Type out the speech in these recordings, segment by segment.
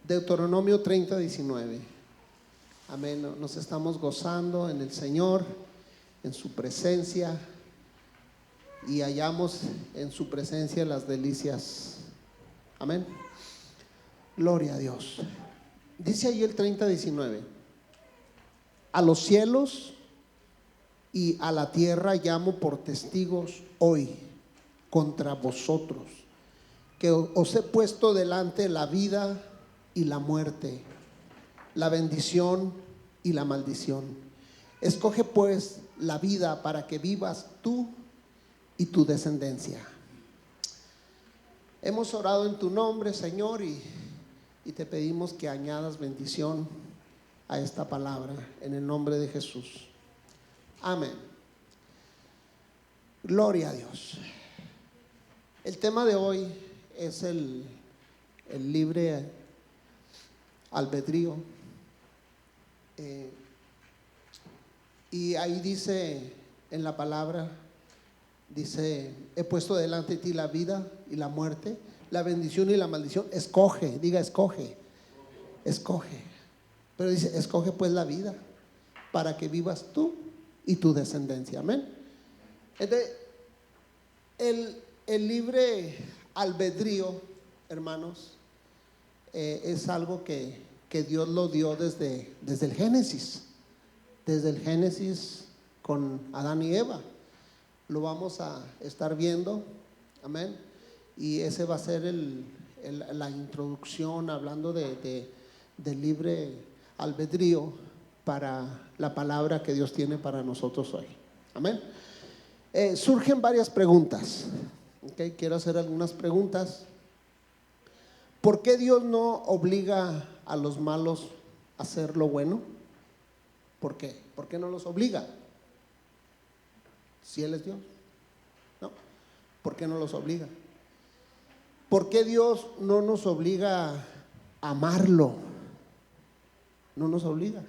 Deuteronomio 30:19. Amén. Nos estamos gozando en el Señor, en su presencia, y hallamos en su presencia las delicias. Amén. Gloria a Dios. Dice ahí el 30:19: a los cielos y a la tierra llamo por testigos hoy contra vosotros, que os he puesto delante la vida y la muerte, la bendición y la maldición. Escoge pues la vida para que vivas tú y tu descendencia. Hemos orado en tu nombre, Señor, y te pedimos que añadas bendición a esta palabra en el nombre de Jesús. Amén. Gloria a Dios. El tema de hoy es el libre albedrío. Y ahí dice en la palabra, dice: he puesto delante de ti la vida y la muerte, la bendición y la maldición. Escoge, diga escoge, escoge. Pero dice: escoge pues la vida para que vivas tú y tu descendencia. Amén. Entonces, el libre albedrío, hermanos, es algo que Dios lo dio desde el Génesis. Desde el Génesis con Adán y Eva. Lo vamos a estar viendo. Amén. Y ese va a ser la introducción, hablando de libre albedrío para la palabra que Dios tiene para nosotros hoy. Amén. Surgen varias preguntas. Okay, quiero hacer algunas preguntas. ¿Por qué Dios no obliga a los malos a hacer lo bueno? ¿Por qué? ¿Por qué no los obliga? Si Él es Dios, ¿no? ¿Por qué no los obliga? ¿Por qué Dios no nos obliga a amarlo? No nos obliga.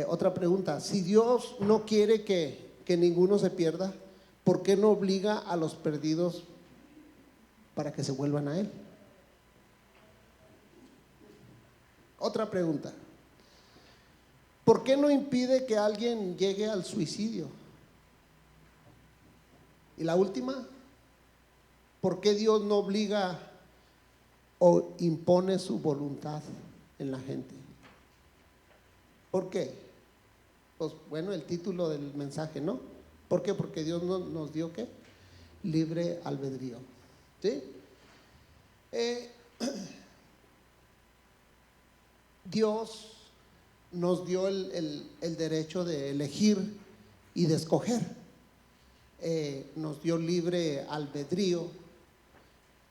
Otra pregunta: si Dios no quiere que ninguno se pierda, ¿por qué no obliga a los perdidos para que se vuelvan a Él? Otra pregunta: ¿por qué no impide que alguien llegue al suicidio? Y la última: ¿por qué Dios no obliga o impone su voluntad en la gente? ¿Por qué? Pues bueno, el título del mensaje, ¿no? ¿Por qué? Porque Dios nos dio ¿qué? Libre albedrío. ¿Sí? Dios nos dio el derecho de elegir y de escoger. Nos dio libre albedrío.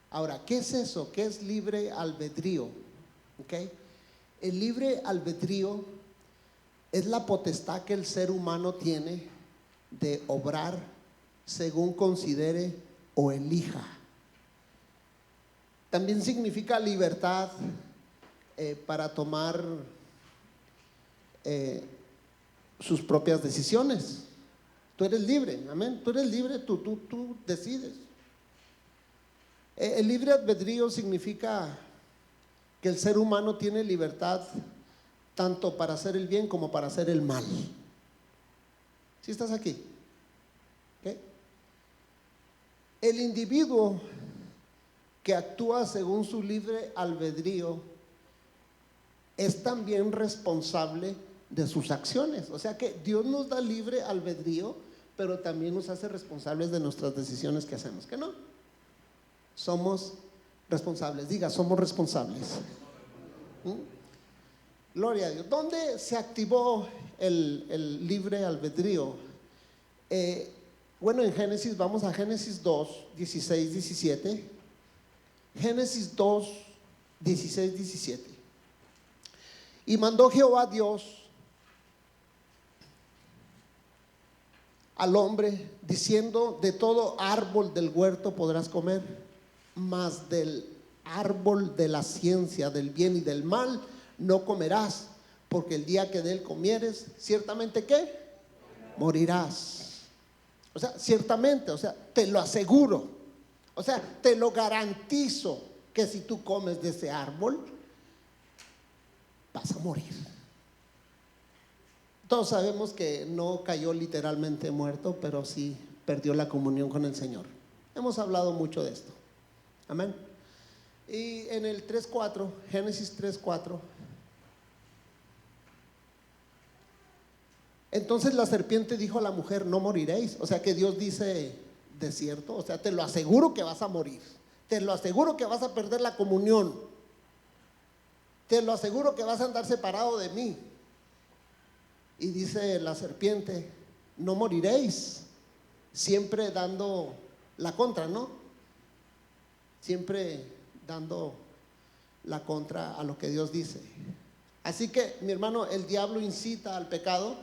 Ahora, ¿qué es eso? ¿Qué es libre albedrío? ¿Okay? El libre albedrío es la potestad que el ser humano tiene de obrar según considere o elija. También significa libertad para tomar sus propias decisiones. Tú eres libre, amén. Tú eres libre, tú decides. El libre albedrío significa que el ser humano tiene libertad tanto para hacer el bien como para hacer el mal. ¿Sí estás aquí? ¿Okay? El individuo que actúa según su libre albedrío es también responsable de sus acciones. O sea que Dios nos da libre albedrío, pero también nos hace responsables de nuestras decisiones que hacemos. ¿Que no? Somos responsables. Diga, somos responsables. Gloria a Dios. ¿Dónde se activó el libre albedrío? Bueno, en Génesis, vamos a Génesis 2, 16, 17. Génesis 2, 16, 17. Y mandó Jehová Dios al hombre, diciendo: de todo árbol del huerto podrás comer, mas del árbol de la ciencia del bien y del mal no comerás, porque el día que de él comieres, ciertamente ¿qué? Morirás. O sea, ciertamente, o sea, te lo aseguro, o sea, te lo garantizo. que si tú comes de ese árbol, vas a morir. Todos sabemos que no cayó literalmente muerto, pero sí perdió la comunión con el Señor. Hemos hablado mucho de esto. Amén. Y en el 3:4, Génesis 3:4, entonces la serpiente dijo a la mujer: no moriréis. O sea que Dios dice de cierto, o sea, te lo aseguro que vas a morir, te lo aseguro que vas a perder la comunión, te lo aseguro que vas a andar separado de mí. Y dice la serpiente: no moriréis. Siempre dando la contra, ¿no? Siempre dando la contra a lo que Dios dice. Así que, mi hermano, el diablo incita al pecado,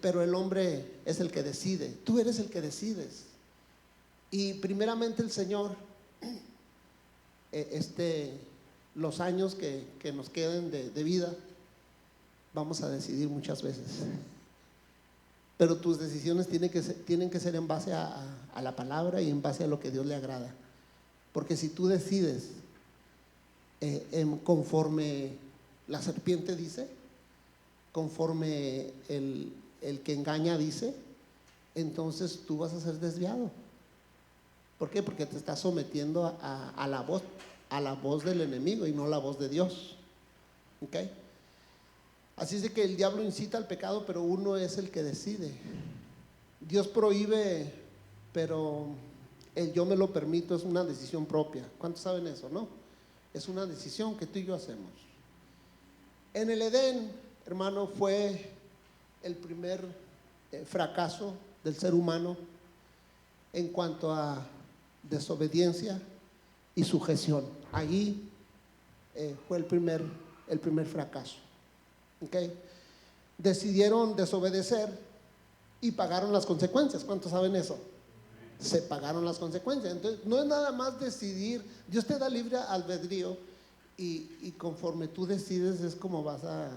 pero el hombre es el que decide. Tú eres el que decides. Y primeramente el Señor, los años que nos queden de vida, vamos a decidir muchas veces. Pero tus decisiones tienen que ser en base a la palabra y en base a lo que Dios le agrada. Porque si tú decides conforme la serpiente dice, conforme el que engaña dice, entonces tú vas a ser desviado. ¿Por qué? Porque te estás sometiendo a la voz del enemigo y no la voz de Dios. ¿Ok? Así es de que el diablo incita al pecado, pero uno es el que decide. Dios prohíbe, pero el yo me lo permito es una decisión propia. ¿Cuántos saben eso, no? Es una decisión que tú y yo hacemos. En el Edén, hermano, fue el primer fracaso del ser humano en cuanto a desobediencia y sujeción. Allí fue el primer fracaso. ¿Okay? Decidieron desobedecer y pagaron las consecuencias. ¿Cuántos saben eso? Se pagaron las consecuencias. Entonces no es nada más decidir. Dios te da libre albedrío y conforme tú decides es como vas a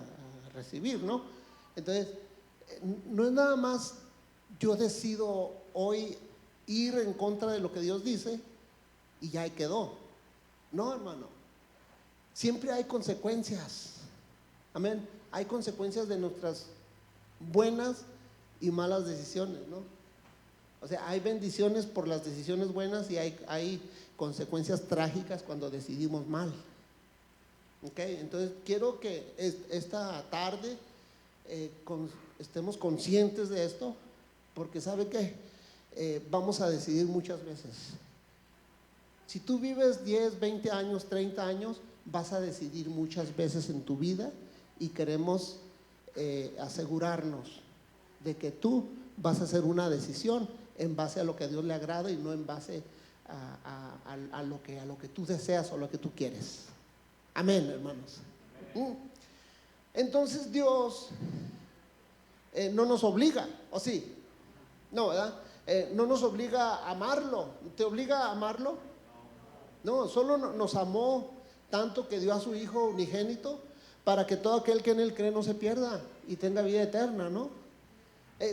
recibir, ¿no? Entonces no es nada más yo decido hoy ir en contra de lo que Dios dice y ya ahí quedó. No, hermano, siempre hay consecuencias. Amén. Hay consecuencias de nuestras buenas y malas decisiones, ¿no? O sea, hay bendiciones por las decisiones buenas y hay consecuencias trágicas cuando decidimos mal. ¿Ok? Entonces quiero que esta tarde estemos conscientes de esto, porque ¿sabe qué? Vamos a decidir muchas veces. Si tú vives 10, 20 años, 30 años, vas a decidir muchas veces en tu vida. Y queremos asegurarnos de que tú vas a hacer una decisión en base a lo que a Dios le agrada y no en base a lo que tú deseas o lo que tú quieres. Amén, hermanos. Entonces Dios no nos obliga, ¿o sí? No, ¿verdad? No nos obliga a amarlo. ¿Te obliga a amarlo? No, solo nos amó tanto que dio a su Hijo unigénito para que todo aquel que en Él cree no se pierda y tenga vida eterna, ¿no?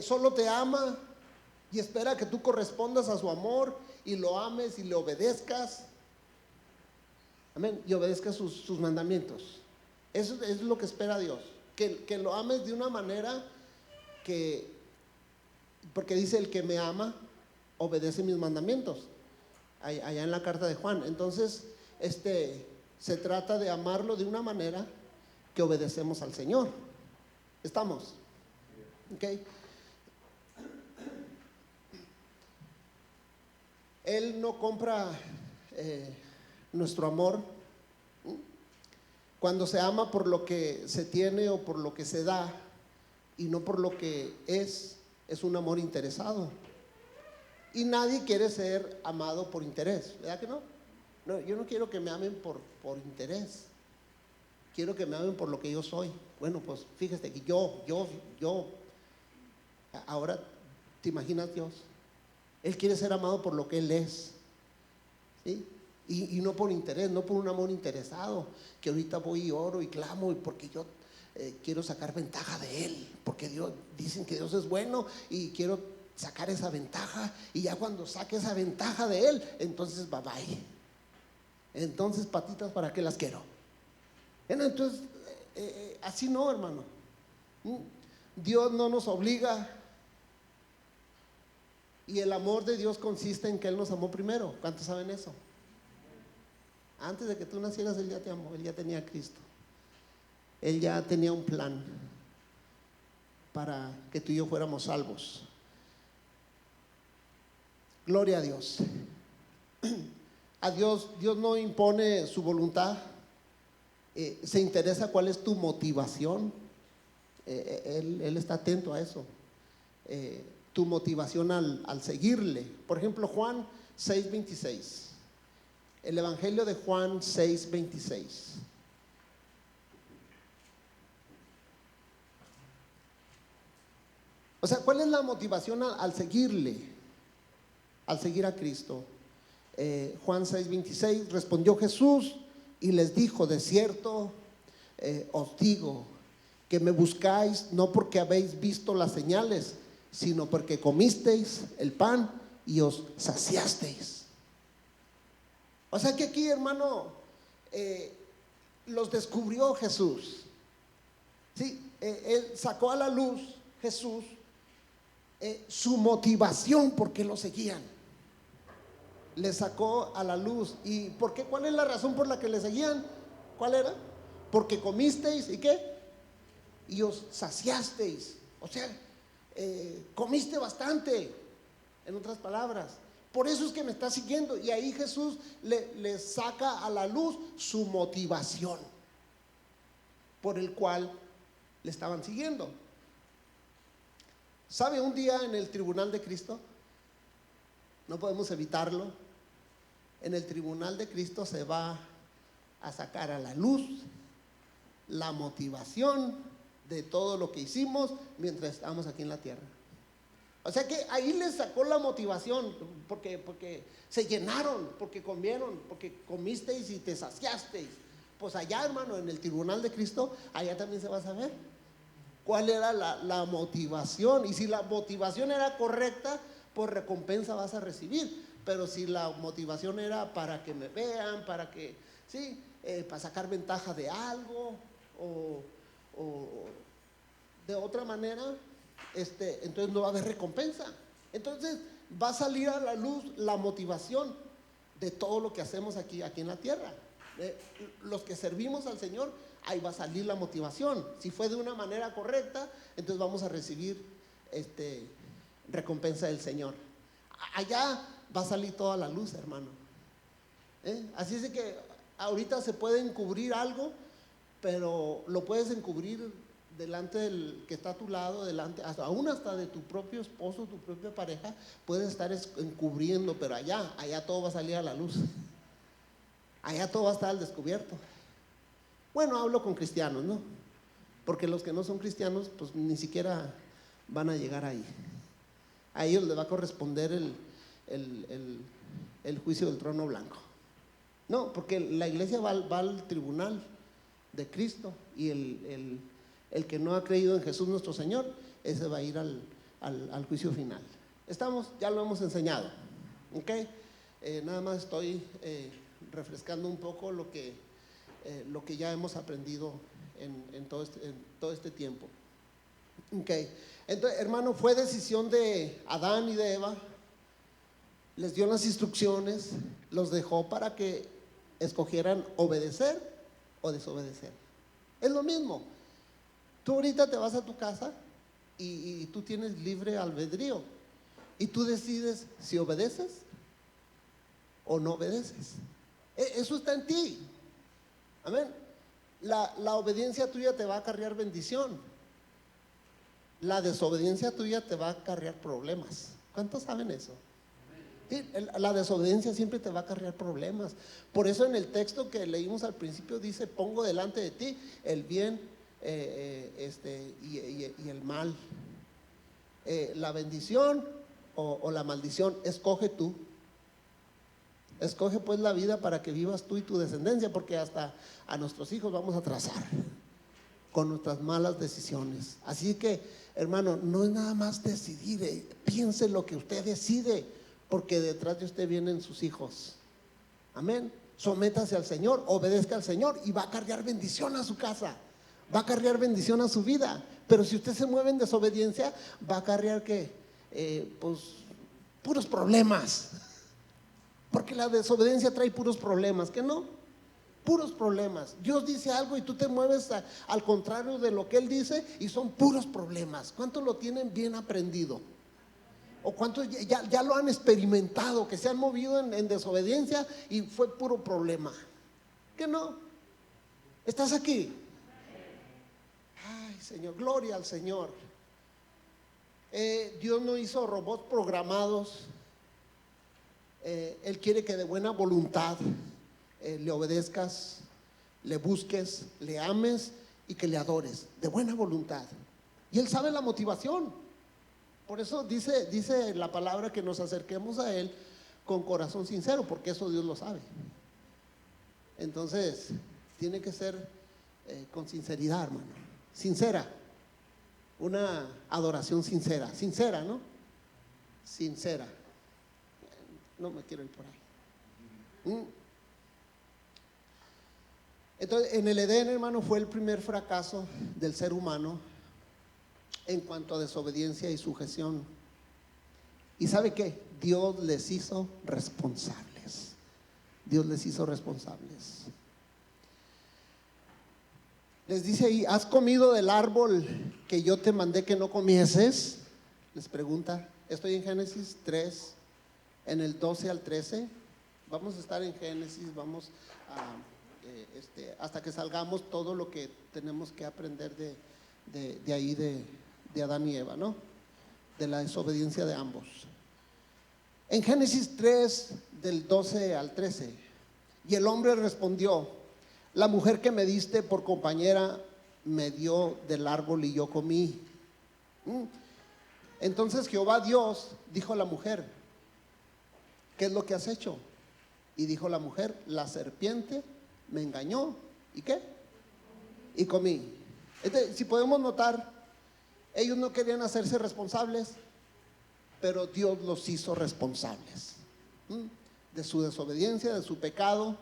Solo te ama y espera que tú correspondas a su amor y lo ames y le obedezcas. Amén. Y obedezcas sus mandamientos. Eso es lo que espera Dios. Que lo ames de una manera porque dice: el que me ama obedece mis mandamientos. Allá en la carta de Juan. Entonces, se trata de amarlo de una manera que obedecemos al Señor. ¿Estamos? ¿Ok? Él no compra nuestro amor. Cuando se ama por lo que se tiene o por lo que se da y no por lo que es un amor interesado. Y nadie quiere ser amado por interés, ¿verdad que no? No, yo no quiero que me amen por interés. Quiero que me amen por lo que yo soy. Bueno, pues fíjate que yo, ahora te imaginas Dios. Él quiere ser amado por lo que Él es, ¿sí? Y no por interés, no por un amor interesado, que ahorita voy y oro y clamo y porque yo quiero sacar ventaja de Él, porque dicen que Dios es bueno y quiero sacar esa ventaja, y ya cuando saque esa ventaja de Él, entonces bye bye. Entonces, patitas, ¿para qué las quiero? Entonces, así no, hermano. Dios no nos obliga. Y el amor de Dios consiste en que Él nos amó primero. ¿Cuántos saben eso? Antes de que tú nacieras, Él ya te amó. Él ya tenía a Cristo. Él ya tenía un plan para que tú y yo fuéramos salvos. Gloria a Dios. A Dios no impone su voluntad. Se interesa cuál es tu motivación. Él está atento a eso. Tu motivación al seguirle. Por ejemplo, Juan 6:26. El Evangelio de Juan 6:26. O sea, ¿cuál es la motivación al seguirle? Al seguir a Cristo. Juan 6:26, respondió Jesús y les dijo: de cierto os digo que me buscáis no porque habéis visto las señales, sino porque comisteis el pan y os saciasteis. O sea que aquí, hermano, los descubrió Jesús. Sí, él sacó a la luz, Jesús, su motivación por qué lo seguían. Le sacó a la luz. ¿Y por qué? ¿Cuál es la razón por la que le seguían? ¿Cuál era? Porque comisteis y ¿qué? Y os saciasteis. O sea, comiste bastante, en otras palabras. Por eso es que me está siguiendo. Y ahí Jesús le saca a la luz su motivación por el cual le estaban siguiendo. ¿Sabe? Un día en el tribunal de Cristo, no podemos evitarlo, en el tribunal de Cristo se va a sacar a la luz la motivación de todo lo que hicimos mientras estábamos aquí en la tierra. O sea que ahí les sacó la motivación, porque se llenaron, porque comieron, porque comisteis y te saciasteis. Pues allá, hermano, en el tribunal de Cristo, allá también se va a saber cuál era la motivación. Y si la motivación era correcta, por recompensa vas a recibir. Pero si la motivación era para que me vean, para que, sí, para sacar ventaja de algo o de otra manera, entonces no va a haber recompensa. Entonces va a salir a la luz la motivación de todo lo que hacemos aquí en la tierra. Los que servimos al Señor, ahí va a salir la motivación. Si fue de una manera correcta, entonces vamos a recibir recompensa del Señor. Allá va a salir toda la luz, hermano. Así es de que ahorita se puede encubrir algo, pero lo puedes encubrir delante del que está a tu lado, aún hasta de tu propio esposo, tu propia pareja, puedes estar encubriendo, pero allá todo va a salir a la luz. Allá todo va a estar al descubierto. Bueno, hablo con cristianos, ¿no? Porque los que no son cristianos, pues ni siquiera van a llegar ahí. A ellos les va a corresponder el juicio del trono blanco. No, porque la iglesia va al tribunal de Cristo, y el que no ha creído en Jesús nuestro Señor, ese va a ir al juicio final. Estamos, ya lo hemos enseñado, ¿ok? Nada más estoy refrescando un poco lo que ya hemos aprendido en todo este tiempo. Okay. Entonces, hermano, fue decisión de Adán y de Eva. Les dio las instrucciones, los dejó para que escogieran obedecer o desobedecer. Es lo mismo. Tú ahorita te vas a tu casa y tú tienes libre albedrío, y tú decides si obedeces o no obedeces. Eso está en ti. Amén. La obediencia tuya te va a acarrear bendición. La desobediencia tuya te va a acarrear problemas. ¿Cuántos saben eso? Sí, la desobediencia siempre te va a acarrear problemas. Por eso en el texto que leímos al principio dice: pongo delante de ti el bien y el mal, la bendición o la maldición. Escoge tú. Escoge pues la vida para que vivas tú y tu descendencia, porque hasta a nuestros hijos vamos a trazar con nuestras malas decisiones. Así que, hermano, no es nada más decidir, piense lo que usted decide, porque detrás de usted vienen sus hijos. Amén. Sométase al Señor, obedezca al Señor y va a cargar bendición a su casa, va a cargar bendición a su vida. Pero si usted se mueve en desobediencia, va a cargar pues puros problemas, porque la desobediencia trae puros problemas, ¿que no? Puros problemas. Dios dice algo y tú te mueves al contrario de lo que Él dice y son puros problemas. ¿Cuántos lo tienen bien aprendido? ¿O cuántos ya lo han experimentado, que se han movido en desobediencia y fue puro problema? ¿Que no? ¿Estás aquí? Ay, Señor, gloria al Señor. Dios no hizo robots programados. Él quiere que de buena voluntad le obedezcas, le busques, le ames y que le adores, de buena voluntad. Y Él sabe la motivación. Por eso dice la palabra que nos acerquemos a Él con corazón sincero, porque eso Dios lo sabe. Entonces, tiene que ser con sinceridad, hermano. Sincera. Una adoración sincera, ¿no? Sincera. No me quiero ir por ahí. Entonces, en el Edén, hermano, fue el primer fracaso del ser humano en cuanto a desobediencia y sujeción. ¿Y sabe qué? Dios les hizo responsables. Dios les hizo responsables. Les dice ahí: ¿has comido del árbol que yo te mandé que no comieses? Les pregunta. Estoy en Génesis 3, en el 12 al 13. Vamos a estar en Génesis, vamos a hasta que salgamos todo lo que tenemos que aprender de ahí de Adán y Eva, ¿no? De la desobediencia de ambos. En Génesis 3, del 12 al 13. Y el hombre respondió: la mujer que me diste por compañera me dio del árbol y yo comí. Entonces Jehová Dios dijo a la mujer: ¿qué es lo que has hecho? Y dijo la mujer: la serpiente me engañó. ¿Y qué? Y comí. Si podemos notar, ellos no querían hacerse responsables, pero Dios los hizo responsables de su desobediencia, de su pecado,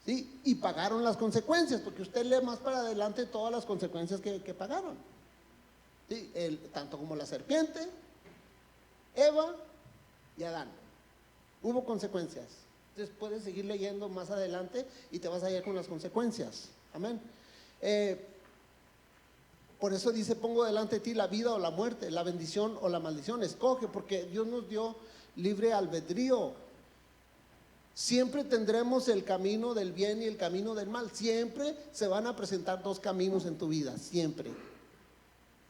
¿sí? Y pagaron las consecuencias, porque usted lee más para adelante todas las consecuencias que pagaron, ¿sí? Tanto como la serpiente, Eva y Adán. Hubo consecuencias. Entonces puedes seguir leyendo más adelante y te vas a ir con las consecuencias. Amén. Por eso dice: pongo delante de ti la vida o la muerte, la bendición o la maldición. Escoge, porque Dios nos dio libre albedrío. Siempre tendremos el camino del bien y el camino del mal. Siempre se van a presentar dos caminos en tu vida, siempre.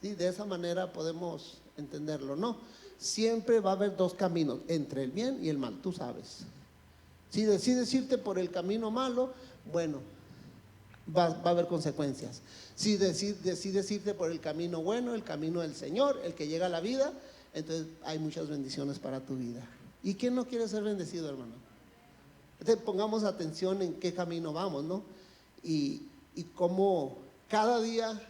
¿Sí? De esa manera podemos entenderlo, ¿no? Siempre va a haber dos caminos, entre el bien y el mal, tú sabes. Si decides irte por el camino malo, bueno, va a haber consecuencias. Si decides irte por el camino bueno, el camino del Señor, el que llega a la vida, entonces hay muchas bendiciones para tu vida. ¿Y quién no quiere ser bendecido, hermano? Entonces pongamos atención en qué camino vamos, ¿no? Y cómo cada día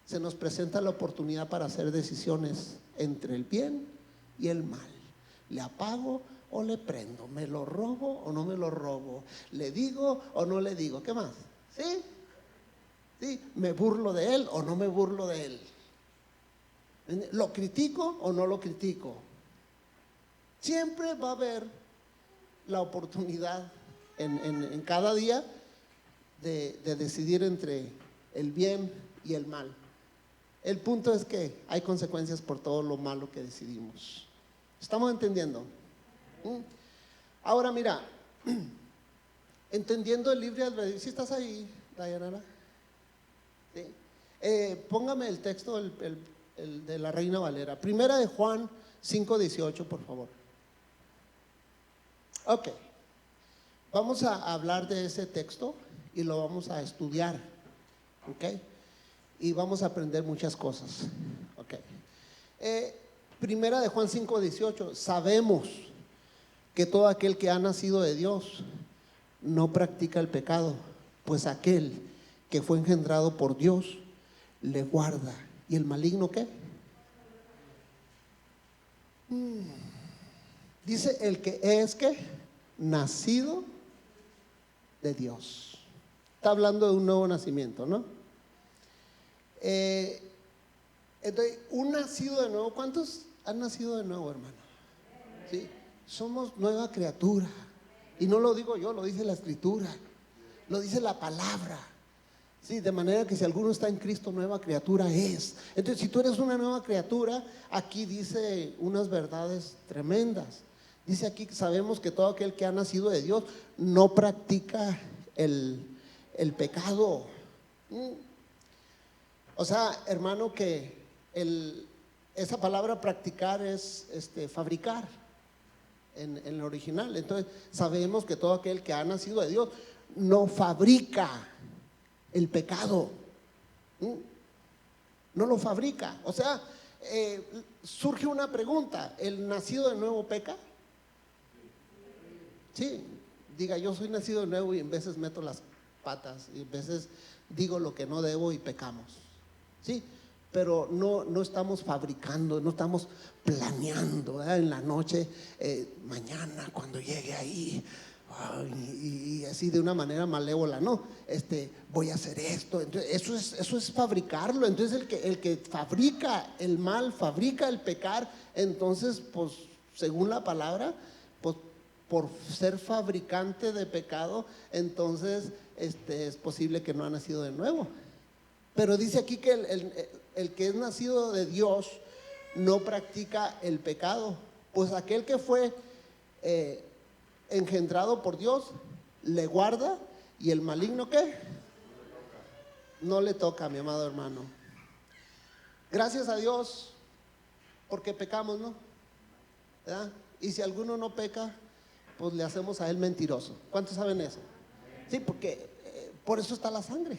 se nos presenta la oportunidad para hacer decisiones entre el bien y el mal. ¿Le apago o le prendo? ¿Me lo robo o no me lo robo? ¿Le digo o no le digo? ¿Qué más? ¿Sí? ¿Sí? ¿Me burlo de él o no me burlo de él? ¿Lo critico o no lo critico? Siempre va a haber la oportunidad en cada día de decidir entre el bien y el mal. El punto es que hay consecuencias por todo lo malo que decidimos. ¿Estamos entendiendo? Ahora mira, entendiendo el libre albedrío. ¿Sí estás ahí, Dayanara? ¿Sí? Póngame el texto, el de la Reina Valera. Primera de Juan 5:18, por favor. Ok. Vamos a hablar de ese texto y lo vamos a estudiar. Ok. Y vamos a aprender muchas cosas. Ok. Primera de Juan 5:18. Sabemos que todo aquel que ha nacido de Dios no practica el pecado, pues aquel que fue engendrado por Dios le guarda. ¿Y el maligno qué? Dice: el que es ¿qué? Nacido de Dios. Está hablando de un nuevo nacimiento, ¿no? Entonces, un nacido de nuevo, ¿cuántos han nacido de nuevo, hermano? ¿Sí? Somos nueva criatura. Y no lo digo yo, lo dice la Escritura, lo dice la palabra. Sí, de manera que si alguno está en Cristo, nueva criatura es. Entonces, si tú eres una nueva criatura, aquí dice unas verdades tremendas. Dice aquí que sabemos que todo aquel que ha nacido de Dios no practica el pecado. O sea, hermano, que esa palabra practicar es fabricar en el original. Entonces, sabemos que todo aquel que ha nacido de Dios no fabrica el pecado. No lo fabrica. O sea, surge una pregunta: ¿el nacido de nuevo peca? Sí, diga, yo soy nacido de nuevo y en veces meto las patas y en veces digo lo que no debo y pecamos. Sí, pero no estamos fabricando, no estamos planeando, ¿verdad? En la noche, mañana cuando llegue ahí, y así de una manera malévola, no, voy a hacer esto. Entonces, eso es fabricarlo. Entonces el que fabrica el mal, fabrica el pecar. Entonces, pues según la palabra, pues por ser fabricante de pecado, entonces es posible que no ha nacido de nuevo. Pero dice aquí que el que es nacido de Dios no practica el pecado. Pues aquel que fue engendrado por Dios le guarda, y el maligno, ¿qué? No le toca, mi amado hermano. Gracias a Dios porque pecamos, ¿no? ¿Verdad? Y si alguno no peca, pues le hacemos a él mentiroso. ¿Cuántos saben eso? Sí, porque por eso está la sangre.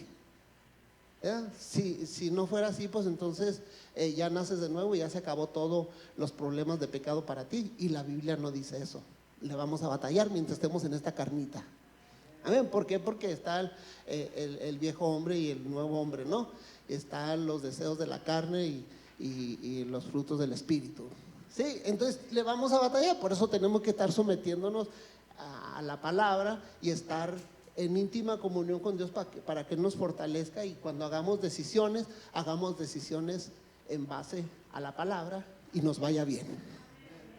Si no fuera así, pues entonces ya naces de nuevo y ya se acabó todos los problemas de pecado para ti. Y la Biblia no dice eso. Le vamos a batallar mientras estemos en esta carnita. Amén. ¿Por qué? Porque está el viejo hombre y el nuevo hombre, ¿no? Están los deseos de la carne y los frutos del Espíritu. Sí, entonces le vamos a batallar. Por eso tenemos que estar sometiéndonos a la palabra y estar en íntima comunión con Dios para que nos fortalezca, y cuando hagamos decisiones en base a la palabra y nos vaya bien.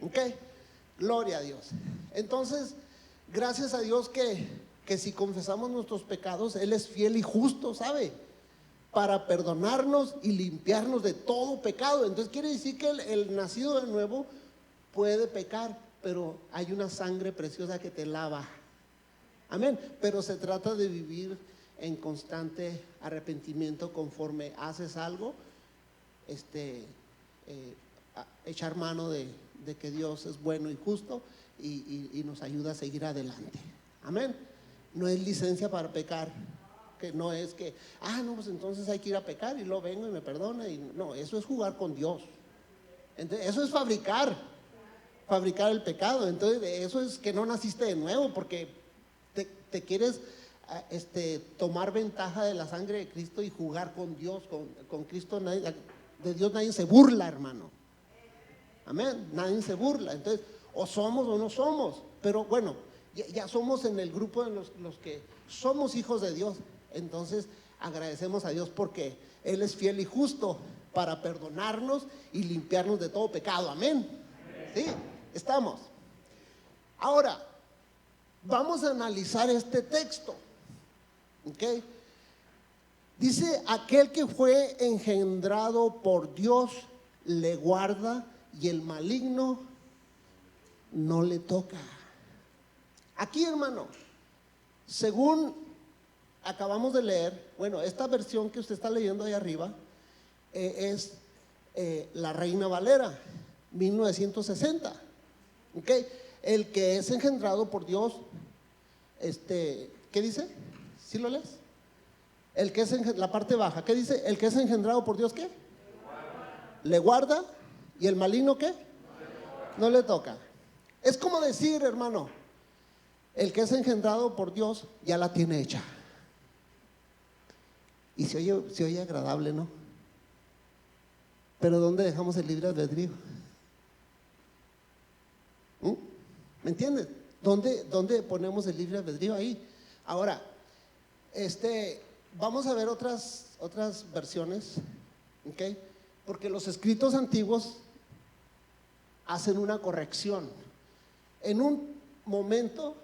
¿Ok? Gloria a Dios. Entonces, gracias a Dios que si confesamos nuestros pecados, Él es fiel y justo, ¿sabe? Para perdonarnos y limpiarnos de todo pecado. Entonces quiere decir que el nacido de nuevo puede pecar, pero hay una sangre preciosa que te lava. Amén. Pero se trata de vivir en constante arrepentimiento conforme haces algo, echar mano de que Dios es bueno y justo y nos ayuda a seguir adelante. Amén. No es licencia para pecar, que no es que, no, pues entonces hay que ir a pecar y luego vengo y me perdona. No, eso es jugar con Dios. Entonces, eso es fabricar el pecado. Entonces, eso es que no naciste de nuevo, porque te quieres tomar ventaja de la sangre de Cristo y jugar con Dios, con Cristo. De Dios nadie se burla, hermano. Amén, nadie se burla. Entonces, o somos o no somos. Pero bueno, ya somos en el grupo de los que somos hijos de Dios. Entonces agradecemos a Dios porque Él es fiel y justo para perdonarnos y limpiarnos de todo pecado. Amén. Sí, estamos. Ahora vamos a analizar este texto. ¿Ok? Dice: aquel que fue engendrado por Dios le guarda y el maligno no le toca. Aquí, hermano, según acabamos de leer, bueno, esta versión que usted está leyendo ahí arriba es la Reina Valera 1960. ¿Ok? El que es engendrado por Dios, ¿qué dice? ¿Sí lo lees? El que es la parte baja, ¿qué dice? El que es engendrado por Dios, ¿qué? Le guarda. ¿Y el maligno qué? No le toca. Es como decir, hermano, el que es engendrado por Dios ya la tiene hecha. Y se oye agradable, ¿no? Pero ¿dónde dejamos el libre albedrío? ¿Me entiendes? ¿Dónde ponemos el libre albedrío? Ahí. Ahora, vamos a ver otras versiones, ¿ok? Porque los escritos antiguos hacen una corrección. En un momento,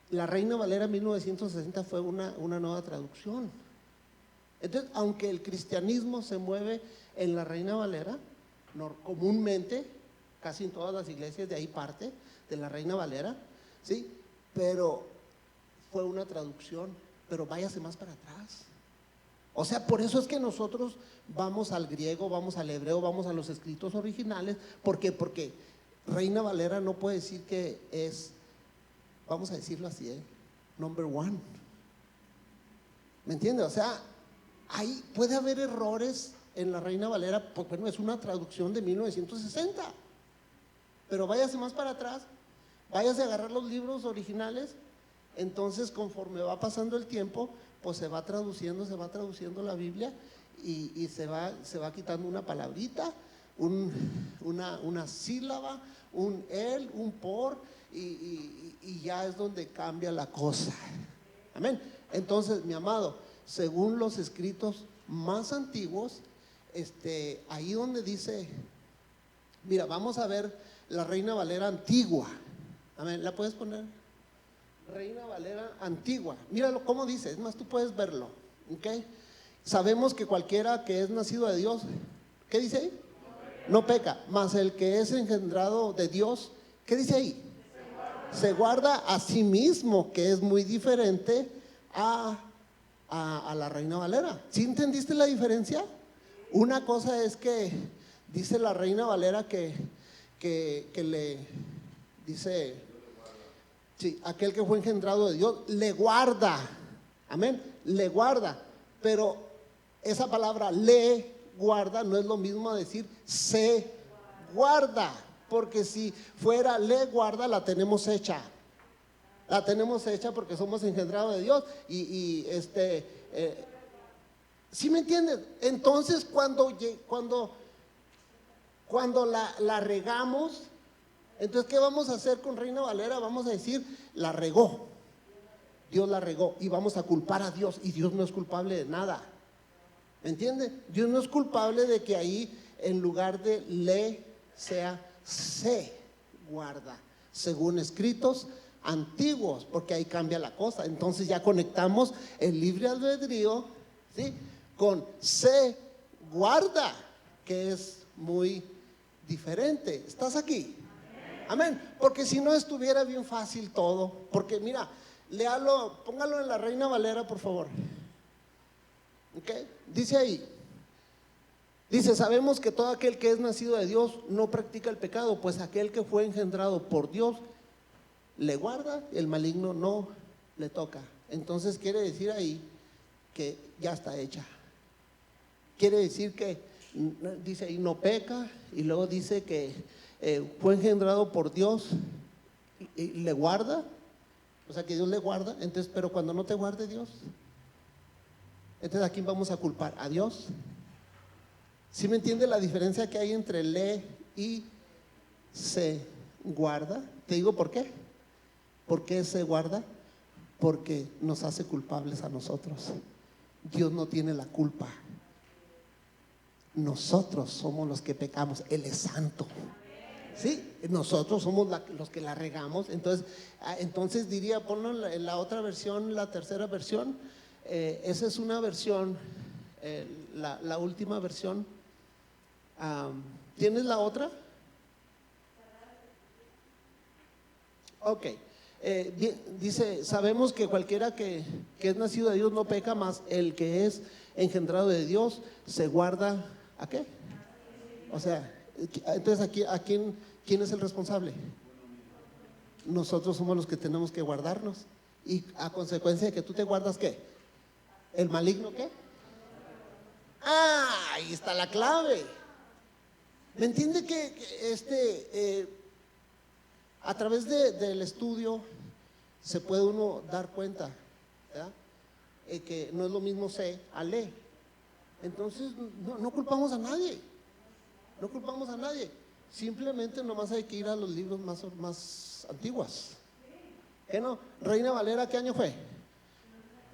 la Reina Valera 1960 fue una nueva traducción. Entonces, aunque el cristianismo se mueve en la Reina Valera, comúnmente, casi en todas las iglesias de ahí parte de la Reina Valera, ¿sí? Pero fue una traducción, pero váyase más para atrás. O sea, por eso es que nosotros vamos al griego, vamos al hebreo, vamos a los escritos originales. ¿Por qué? Porque Reina Valera no puede decir que es, vamos a decirlo así, number one. ¿Me entiendes? O sea, ahí puede haber errores en la Reina Valera, pues bueno, es una traducción de 1960. Pero váyase más para atrás, váyase a agarrar los libros originales. Entonces, conforme va pasando el tiempo, pues se va traduciendo la Biblia y se va quitando una palabrita, una sílaba, un el, un por, y ya es donde cambia la cosa. Amén. Entonces, mi amado, según los escritos más antiguos, ahí donde dice, mira, vamos a ver la Reina Valera antigua. Amén. ¿La puedes poner? Reina Valera antigua. Míralo cómo dice, es más, tú puedes verlo, ¿ok? Sabemos que cualquiera que es nacido de Dios, ¿qué dice ahí? No peca, mas el que es engendrado de Dios, ¿qué dice ahí? Se guarda a sí mismo, que es muy diferente a la Reina Valera. ¿Sí entendiste la diferencia? Una cosa es que dice la Reina Valera que le dice, sí, aquel que fue engendrado de Dios le guarda, amén, le guarda. Pero esa palabra le guarda no es lo mismo a decir se guarda, porque si fuera le guarda, la tenemos hecha porque somos engendrados de Dios. ¿Sí me entienden? Entonces cuando la regamos, entonces ¿qué vamos a hacer con Reina Valera? Vamos a decir, la regó, Dios la regó, y vamos a culpar a Dios, y Dios no es culpable de nada. ¿Me entiende? Dios no es culpable de que ahí en lugar de le sea se guarda, según escritos antiguos, porque ahí cambia la cosa. Entonces ya conectamos el libre albedrío, ¿sí?, con se guarda, que es muy diferente. ¿Estás aquí? Amén. Porque si no estuviera bien fácil todo. Porque mira, léalo, póngalo en la Reina Valera, por favor. ¿Ok? Dice ahí, dice, sabemos que todo aquel que es nacido de Dios no practica el pecado, pues aquel que fue engendrado por Dios le guarda, el maligno no le toca. Entonces quiere decir ahí que ya está hecha. Quiere decir que, dice ahí, no peca, y luego dice que fue engendrado por Dios y le guarda, o sea que Dios le guarda. Entonces, pero cuando no te guarde Dios, entonces ¿a quién vamos a culpar? ¿A Dios? ¿Sí me entiende la diferencia que hay entre le y se guarda? Te digo por qué. ¿Por qué se guarda? Porque nos hace culpables a nosotros. Dios no tiene la culpa. Nosotros somos los que pecamos. Él es santo. Sí, nosotros somos los que la regamos. Entonces diría, ponlo en la otra versión, la tercera versión. Esa es una versión, la última versión. ¿Tienes la otra? Ok. Dice, sabemos que cualquiera que es nacido de Dios no peca, más el que es engendrado de Dios se guarda. ¿A qué? O sea, entonces aquí, ¿quién es el responsable? Nosotros somos los que tenemos que guardarnos. Y a consecuencia de que tú te guardas, ¿qué? ¿El maligno qué? Ahí está la clave. ¿Me entiende que a través del estudio se puede uno dar cuenta, ¿verdad? Que no es lo mismo se a le. Entonces no culpamos a nadie. No culpamos a nadie. Simplemente nomás hay que ir a los libros más antiguos. ¿Qué no? Reina Valera, ¿qué año fue?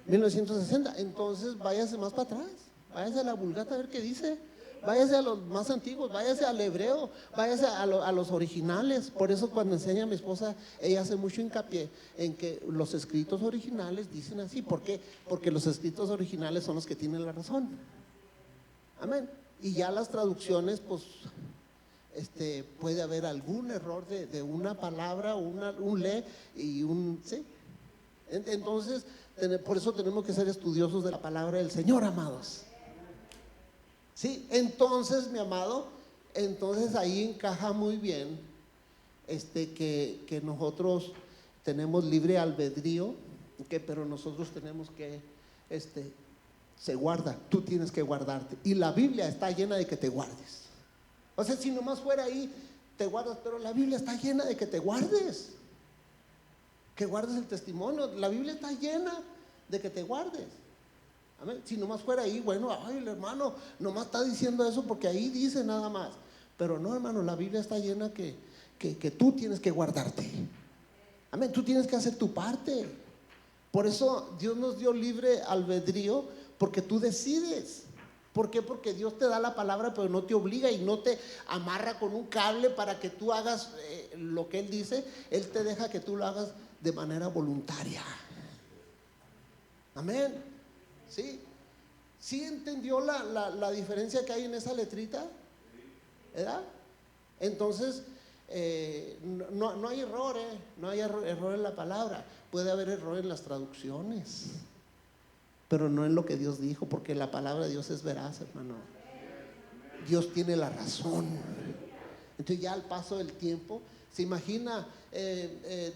1960. Entonces váyase más para atrás, váyase a la Vulgata a ver qué dice, váyase a los más antiguos, váyase al hebreo, váyase a los originales. Por eso cuando enseña a mi esposa, ella hace mucho hincapié en que los escritos originales dicen así. ¿Por qué? Porque los escritos originales son los que tienen la razón. Amén. Y ya las traducciones, pues puede haber algún error de una palabra, un le y un sí. Entonces, por eso tenemos que ser estudiosos de la palabra del Señor, amados. Sí, entonces, mi amado, entonces ahí encaja muy bien que nosotros tenemos libre albedrío, pero nosotros tenemos que, se guarda, tú tienes que guardarte. Y la Biblia está llena de que te guardes. O sea, si nomás fuera ahí, te guardas, pero la Biblia está llena de que te guardes. Que guardes el testimonio. La Biblia está llena de que te guardes. Amén. Si nomás fuera ahí, bueno, ay, el hermano nomás está diciendo eso porque ahí dice nada más. Pero no, hermano, la Biblia está llena que tú tienes que guardarte. Amén. Tú tienes que hacer tu parte. Por eso Dios nos dio libre albedrío, porque tú decides. ¿Por qué? Porque Dios te da la palabra, pero no te obliga y no te amarra con un cable para que tú hagas lo que Él dice. Él te deja que tú lo hagas de manera voluntaria. Amén. ¿Sí? ¿Sí entendió la diferencia que hay en esa letrita? ¿Verdad? Entonces, no hay error, no hay error en la palabra. Puede haber error en las traducciones, pero no en lo que Dios dijo, porque la palabra de Dios es veraz, hermano. Dios tiene la razón. Entonces ya al paso del tiempo, se imagina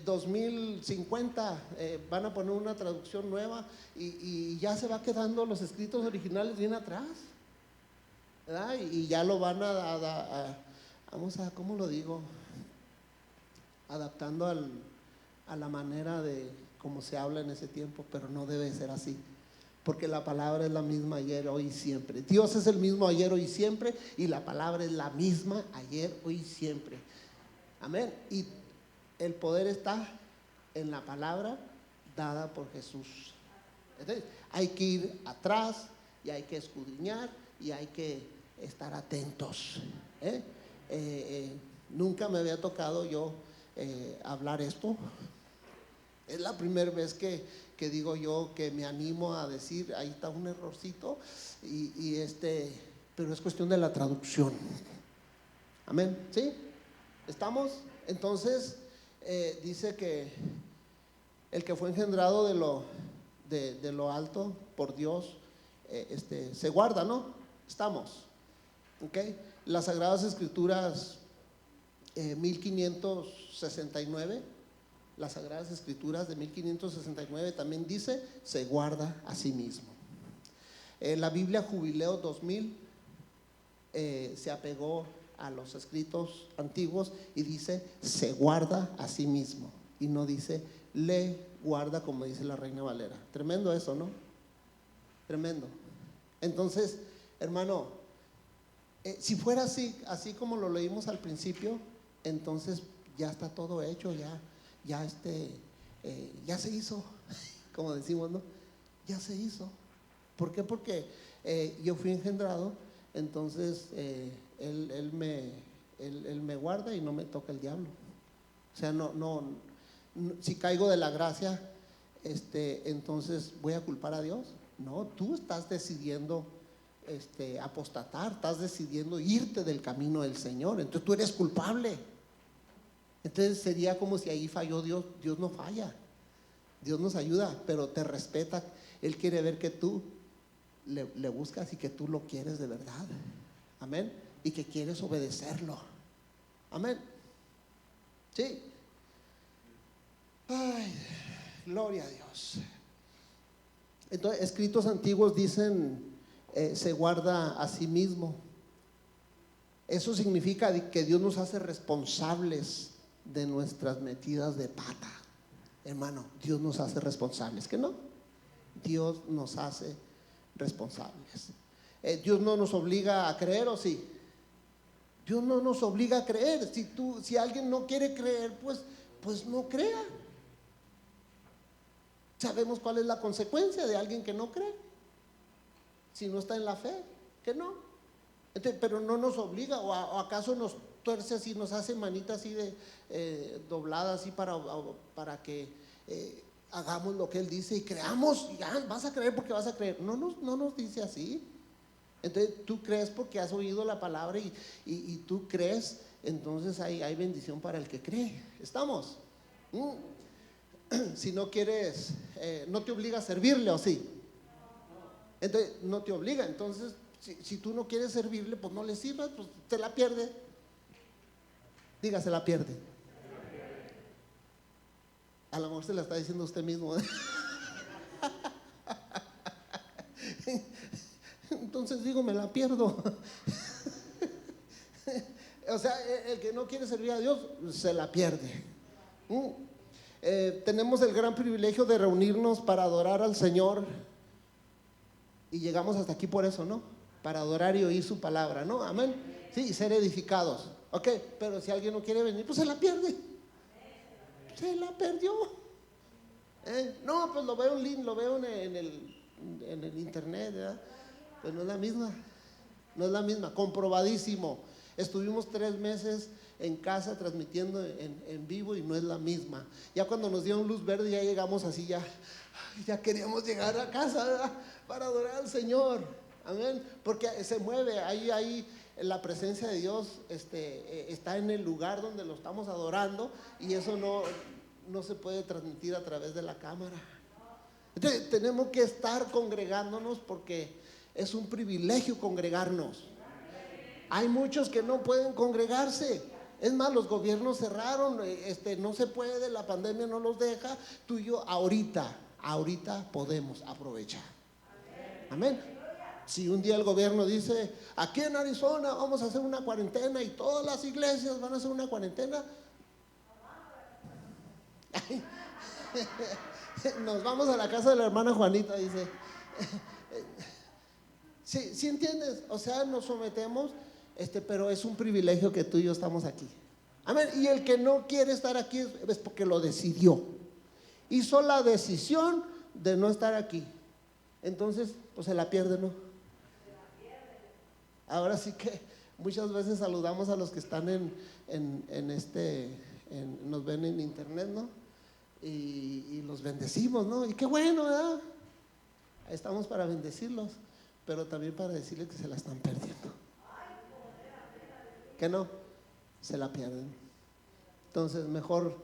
2050 van a poner una traducción nueva y ya se va quedando los escritos originales bien atrás, ¿verdad? Y ya lo van vamos a, ¿cómo lo digo? Adaptando a la manera de cómo se habla en ese tiempo, pero no debe ser así. Porque la palabra es la misma ayer, hoy y siempre. Dios es el mismo ayer, hoy y siempre, y la palabra es la misma ayer, hoy y siempre. Amén. Y el poder está en la palabra dada por Jesús. Entonces, hay que ir atrás y hay que escudriñar y hay que estar atentos. Nunca me había tocado yo hablar esto. Es la primera vez que digo yo, que me animo a decir, ahí está un errorcito, pero es cuestión de la traducción. Amén. ¿Sí? ¿Estamos? Entonces, dice que el que fue engendrado de lo alto por Dios, se guarda, ¿no? Estamos. ¿Ok? Las Sagradas Escrituras, 1569. Las Sagradas Escrituras de 1569 también dice, se guarda a sí mismo. La Biblia Jubileo 2000 se apegó a los escritos antiguos y dice, se guarda a sí mismo. Y no dice, le guarda, como dice la Reina Valera. Tremendo eso, ¿no? Tremendo. Entonces, hermano, si fuera así como lo leímos al principio, entonces ya está todo hecho, ya se hizo, como decimos, ¿no? Ya se hizo. ¿Por qué? Porque yo fui engendrado, entonces él me guarda y no me toca el diablo. O sea, no, si caigo de la gracia, entonces voy a culpar a Dios. No, tú estás decidiendo apostatar, estás decidiendo irte del camino del Señor, entonces tú eres culpable. Entonces sería como si ahí falló Dios. Dios no falla, Dios nos ayuda, pero te respeta. Él quiere ver que tú le buscas y que tú lo quieres de verdad. Amén. Y que quieres obedecerlo. Amén. Sí. Ay, gloria a Dios. Entonces, escritos antiguos dicen, se guarda a sí mismo. Eso significa que Dios nos hace responsables de nuestras metidas de pata. Hermano, Dios nos hace responsables, ¿que no? Dios nos hace responsables. Dios no nos obliga a creer, ¿o sí? Dios no nos obliga a creer. Si alguien no quiere creer, pues no crea. O sabemos cuál es la consecuencia de alguien que no cree, si no está en la fe, que no. Entonces, pero no nos obliga, o acaso nos tuerce así, nos hace manita así de doblada así para que hagamos lo que Él dice y creamos, y ya vas a creer porque vas a creer. No nos dice así. Entonces tú crees porque has oído la palabra y tú crees, entonces hay bendición para el que cree. ¿Estamos? Si no quieres, no te obliga a servirle, ¿o sí? Entonces no te obliga. Entonces si tú no quieres servirle, pues no le sirvas, pues te la pierde. Diga, se la pierde. A lo mejor se la está diciendo usted mismo, ¿eh? Entonces digo, me la pierdo. O sea, el que no quiere servir a Dios se la pierde. Tenemos el gran privilegio de reunirnos para adorar al Señor, y llegamos hasta aquí por eso, ¿no? Para adorar y oír su palabra, ¿no? Amén. Sí, y ser edificados. Ok, pero si alguien no quiere venir, pues se la pierde. Se la perdió. No, pues lo veo en el internet, ¿verdad? Pues no es la misma. No es la misma, comprobadísimo. Estuvimos 3 meses en casa transmitiendo en vivo y no es la misma. Ya cuando nos dieron luz verde, ya llegamos así, ya queríamos llegar a casa, ¿verdad? Para adorar al Señor. Amén. Porque se mueve, ahí la presencia de Dios está en el lugar donde lo estamos adorando, y eso no se puede transmitir a través de la cámara. Entonces, tenemos que estar congregándonos porque es un privilegio congregarnos. Hay muchos que no pueden congregarse. Es más, los gobiernos cerraron, no se puede, la pandemia no los deja. Tú y yo ahorita podemos aprovechar. Amén. Si un día el gobierno dice, aquí en Arizona vamos a hacer una cuarentena y todas las iglesias van a hacer una cuarentena, nos vamos a la casa de la hermana Juanita, dice. ¿Sí entiendes? O sea, nos sometemos, pero es un privilegio que tú y yo estamos aquí. Amén. Y el que no quiere estar aquí es porque lo decidió. Hizo la decisión de no estar aquí. Entonces, pues se la pierde, ¿no? Ahora sí que muchas veces saludamos a los que están nos ven en internet, ¿no? Y los bendecimos, ¿no? Y qué bueno, ¿verdad? Estamos para bendecirlos, pero también para decirles que se la están perdiendo. ¿Que no? Se la pierden. Entonces, mejor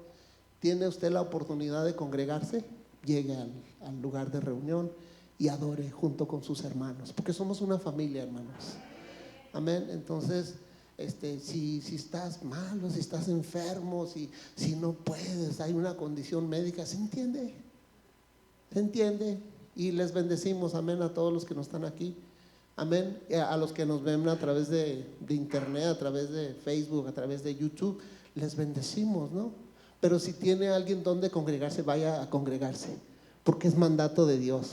tiene usted la oportunidad de congregarse, llegue al lugar de reunión y adore junto con sus hermanos, porque somos una familia, hermanos. Amén. Entonces, si estás malo, si estás enfermo, si no puedes, hay una condición médica, ¿se entiende? ¿Se entiende? Y les bendecimos, amén, a todos los que no están aquí. Amén. A los que nos ven a través de internet, a través de Facebook, a través de YouTube, les bendecimos, ¿no? Pero si tiene alguien donde congregarse, vaya a congregarse, porque es mandato de Dios.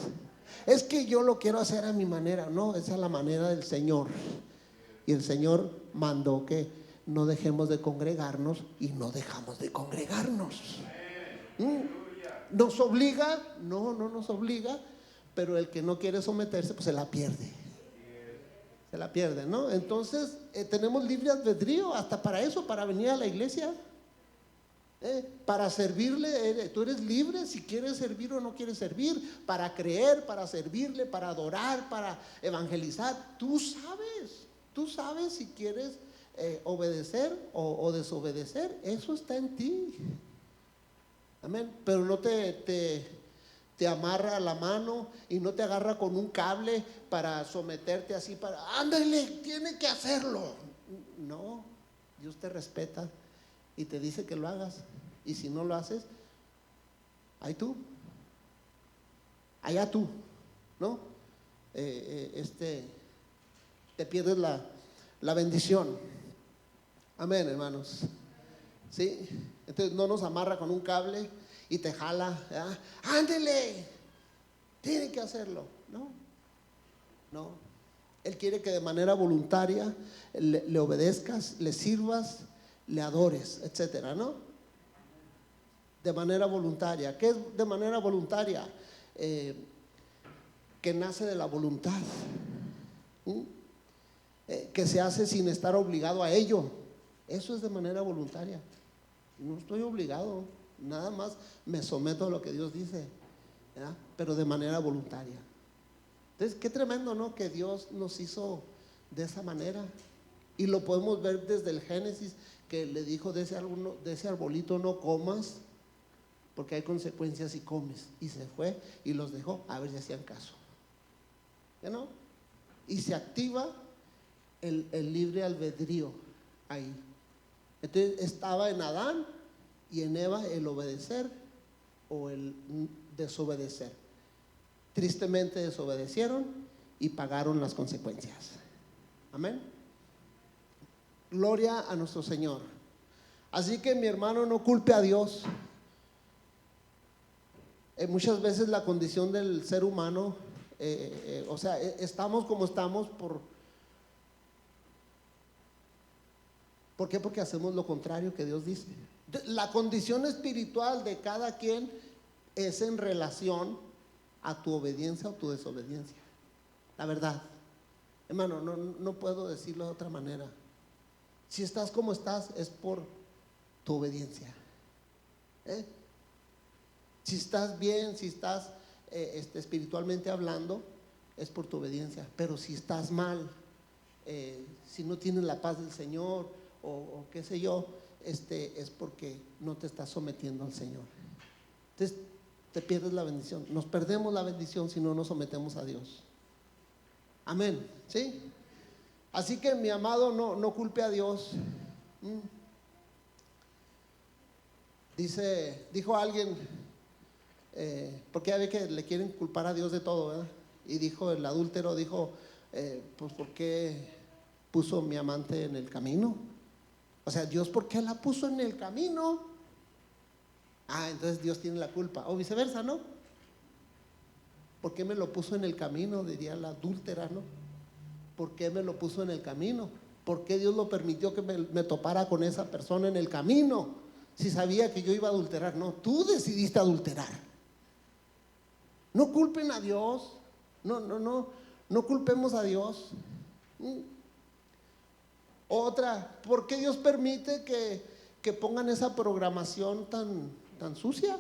Es que yo lo quiero hacer a mi manera. No, esa es la manera del Señor. Y el Señor mandó que no dejemos de congregarnos, y no dejamos de congregarnos. ¿Nos obliga? No nos obliga, pero el que no quiere someterse, pues se la pierde. Se la pierde, ¿no? Entonces, tenemos libre albedrío hasta para eso, para venir a la iglesia. Para servirle, tú eres libre si quieres servir o no quieres servir, para creer, para servirle, para adorar, para evangelizar. Tú sabes si quieres obedecer o desobedecer. Eso está en ti. Amén. Pero no te amarra la mano y no te agarra con un cable para someterte así, ándale, tiene que hacerlo. No, Dios te respeta y te dice que lo hagas, y si no lo haces, allá tú, ¿no? Te pierdes la bendición. Amén, hermanos. ¿Sí? Entonces no nos amarra con un cable y te jala, ¿verdad? Ándele, tiene que hacerlo. No. Él quiere que de manera voluntaria le obedezcas, le sirvas, le adores, etcétera, ¿no? de manera voluntaria. ¿Qué es de manera voluntaria? Que nace de la voluntad, que se hace sin estar obligado a ello. Eso es de manera voluntaria. No estoy obligado, nada más me someto a lo que Dios dice, ¿verdad? Pero de manera voluntaria. Entonces, qué tremendo, ¿no? Que Dios nos hizo de esa manera. Y lo podemos ver desde el Génesis, que le dijo: de ese arbolito no comas, porque hay consecuencias si comes. Y se fue y los dejó a ver si hacían caso. ¿Ya no? Y se activa el libre albedrío ahí. Entonces estaba en Adán y en Eva el obedecer o el desobedecer. Tristemente desobedecieron y pagaron las consecuencias. Amén. Gloria a nuestro Señor. Así que, mi hermano, no culpe a Dios. Muchas veces la condición del ser humano, o sea, estamos como estamos ¿por qué? Porque hacemos lo contrario que Dios dice. La condición espiritual de cada quien es en relación a tu obediencia o tu desobediencia. La verdad, hermano, no puedo decirlo de otra manera. Si estás como estás, es por tu obediencia. Si estás bien, si estás espiritualmente hablando, es por tu obediencia. Pero si estás mal, si no tienes la paz del Señor, o qué sé yo, es porque no te estás sometiendo al Señor. Entonces te pierdes la bendición. Nos perdemos la bendición si no nos sometemos a Dios. Amén. ¿Sí? Así que, mi amado, no culpe a Dios. Dijo alguien, porque ya ve que le quieren culpar a Dios de todo, ¿verdad? Y dijo el adúltero, pues ¿por qué puso mi amante en el camino? O sea, Dios, ¿por qué la puso en el camino? Entonces Dios tiene la culpa. O viceversa, ¿no? ¿Por qué me lo puso en el camino? Diría la adúltera, ¿no? ¿Por qué me lo puso en el camino? ¿Por qué Dios lo permitió que me topara con esa persona en el camino? Si sabía que yo iba a adulterar. No, tú decidiste adulterar. No culpen a Dios. No culpemos a Dios. Otra, ¿por qué Dios permite que pongan esa programación tan sucia?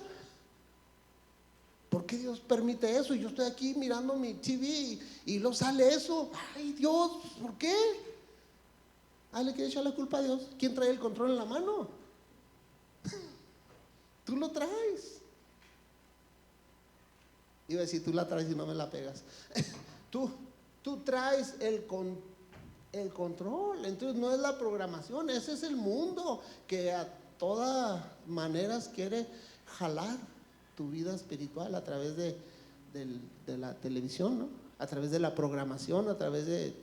¿Por qué Dios permite eso? Yo estoy aquí mirando mi TV y luego sale eso. Ay, Dios, ¿por qué? Le quiere echar la culpa a Dios. ¿Quién trae el control en la mano? Tú lo traes. Iba a decir, tú la traes y no me la pegas. Tú traes el control. Entonces no es la programación, ese es el mundo que a todas maneras quiere jalar tu vida espiritual a través de la televisión, ¿no? A través de la programación, a través de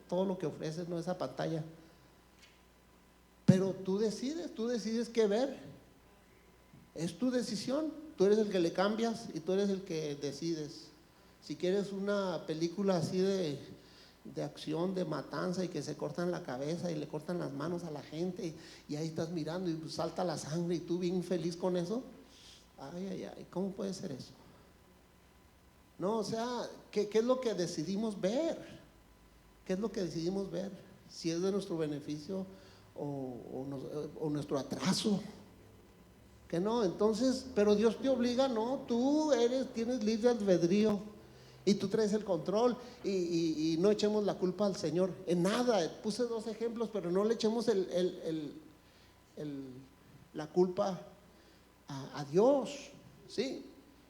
todo lo que ofrece, ¿no? Esa pantalla. Pero tú decides qué ver. Es tu decisión. Tú eres el que le cambias y tú eres el que decides. Si quieres una película así de acción, de matanza, y que se cortan la cabeza y le cortan las manos a la gente, y ahí estás mirando y salta la sangre y tú bien feliz con eso. Ay, ¿cómo puede ser eso? No, o sea, ¿qué es lo que decidimos ver? ¿Qué es lo que decidimos ver? Si es de nuestro beneficio o nuestro atraso. Que no, entonces, pero Dios te obliga, no, tú tienes libre albedrío y tú traes el control, y no echemos la culpa al Señor en nada. Puse 2 ejemplos, pero no le echemos la culpa a Dios. ¿Sí?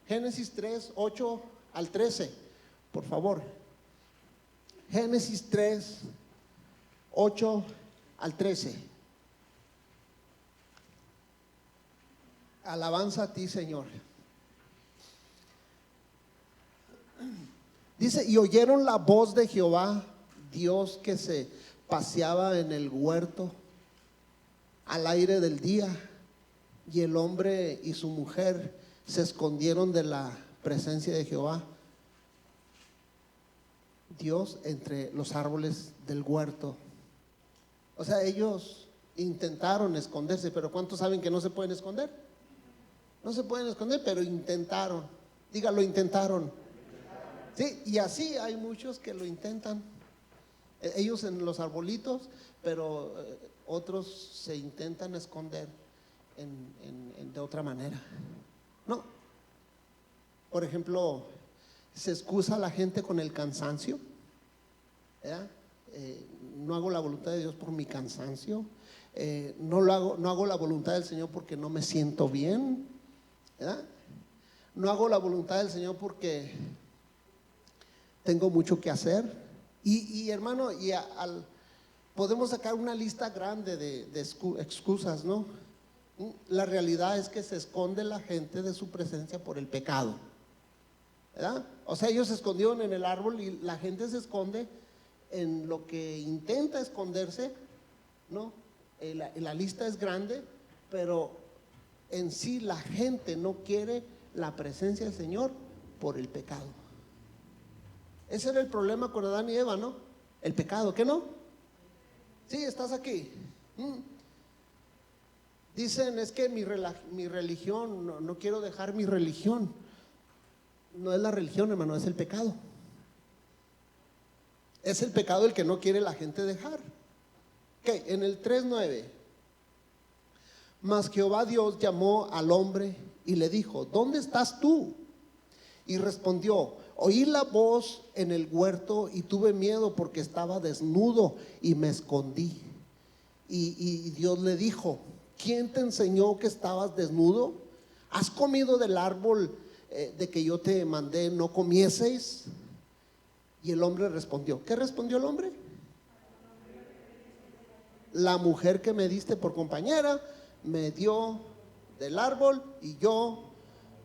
Génesis 3, 8 al 13, por favor. Génesis 3, 8 al 13. Alabanza a ti, Señor. Dice: y oyeron la voz de Jehová, Dios, que se paseaba en el huerto al aire del día, y el hombre y su mujer se escondieron de la presencia de Jehová, Dios, entre los árboles del huerto. O sea, ellos intentaron esconderse, pero ¿cuántos saben que no se pueden esconder? No se pueden esconder, pero intentaron. Dígalo, intentaron. Sí, y así hay muchos que lo intentan. Ellos en los arbolitos, pero otros se intentan esconder de otra manera. No. Por ejemplo, se excusa a la gente con el cansancio, ¿verdad? No hago la voluntad de Dios por mi cansancio. No hago la voluntad del Señor porque no me siento bien, ¿verdad? No hago la voluntad del Señor porque tengo mucho que hacer. Y hermano, podemos sacar una lista grande de excusas, ¿no? La realidad es que se esconde la gente de su presencia por el pecado, ¿verdad? O sea, ellos se escondieron en el árbol y la gente se esconde en lo que intenta esconderse, ¿no? La lista es grande, pero en sí la gente no quiere la presencia del Señor por el pecado. Ese era el problema con Adán y Eva, ¿no? El pecado, ¿qué no? Sí, estás aquí. Dicen, es que mi religión, no quiero dejar mi religión. No es la religión, hermano, es el pecado. Es el pecado el que no quiere la gente dejar. Okay, en el 3:9, mas Jehová Dios llamó al hombre y le dijo, ¿dónde estás tú? Y respondió, oí la voz en el huerto y tuve miedo porque estaba desnudo y me escondí. Y Dios le dijo, ¿quién te enseñó que estabas desnudo? ¿Has comido del árbol de que yo te mandé no comieseis? Y el hombre respondió, ¿qué respondió el hombre? La mujer que me diste por compañera me dio del árbol y yo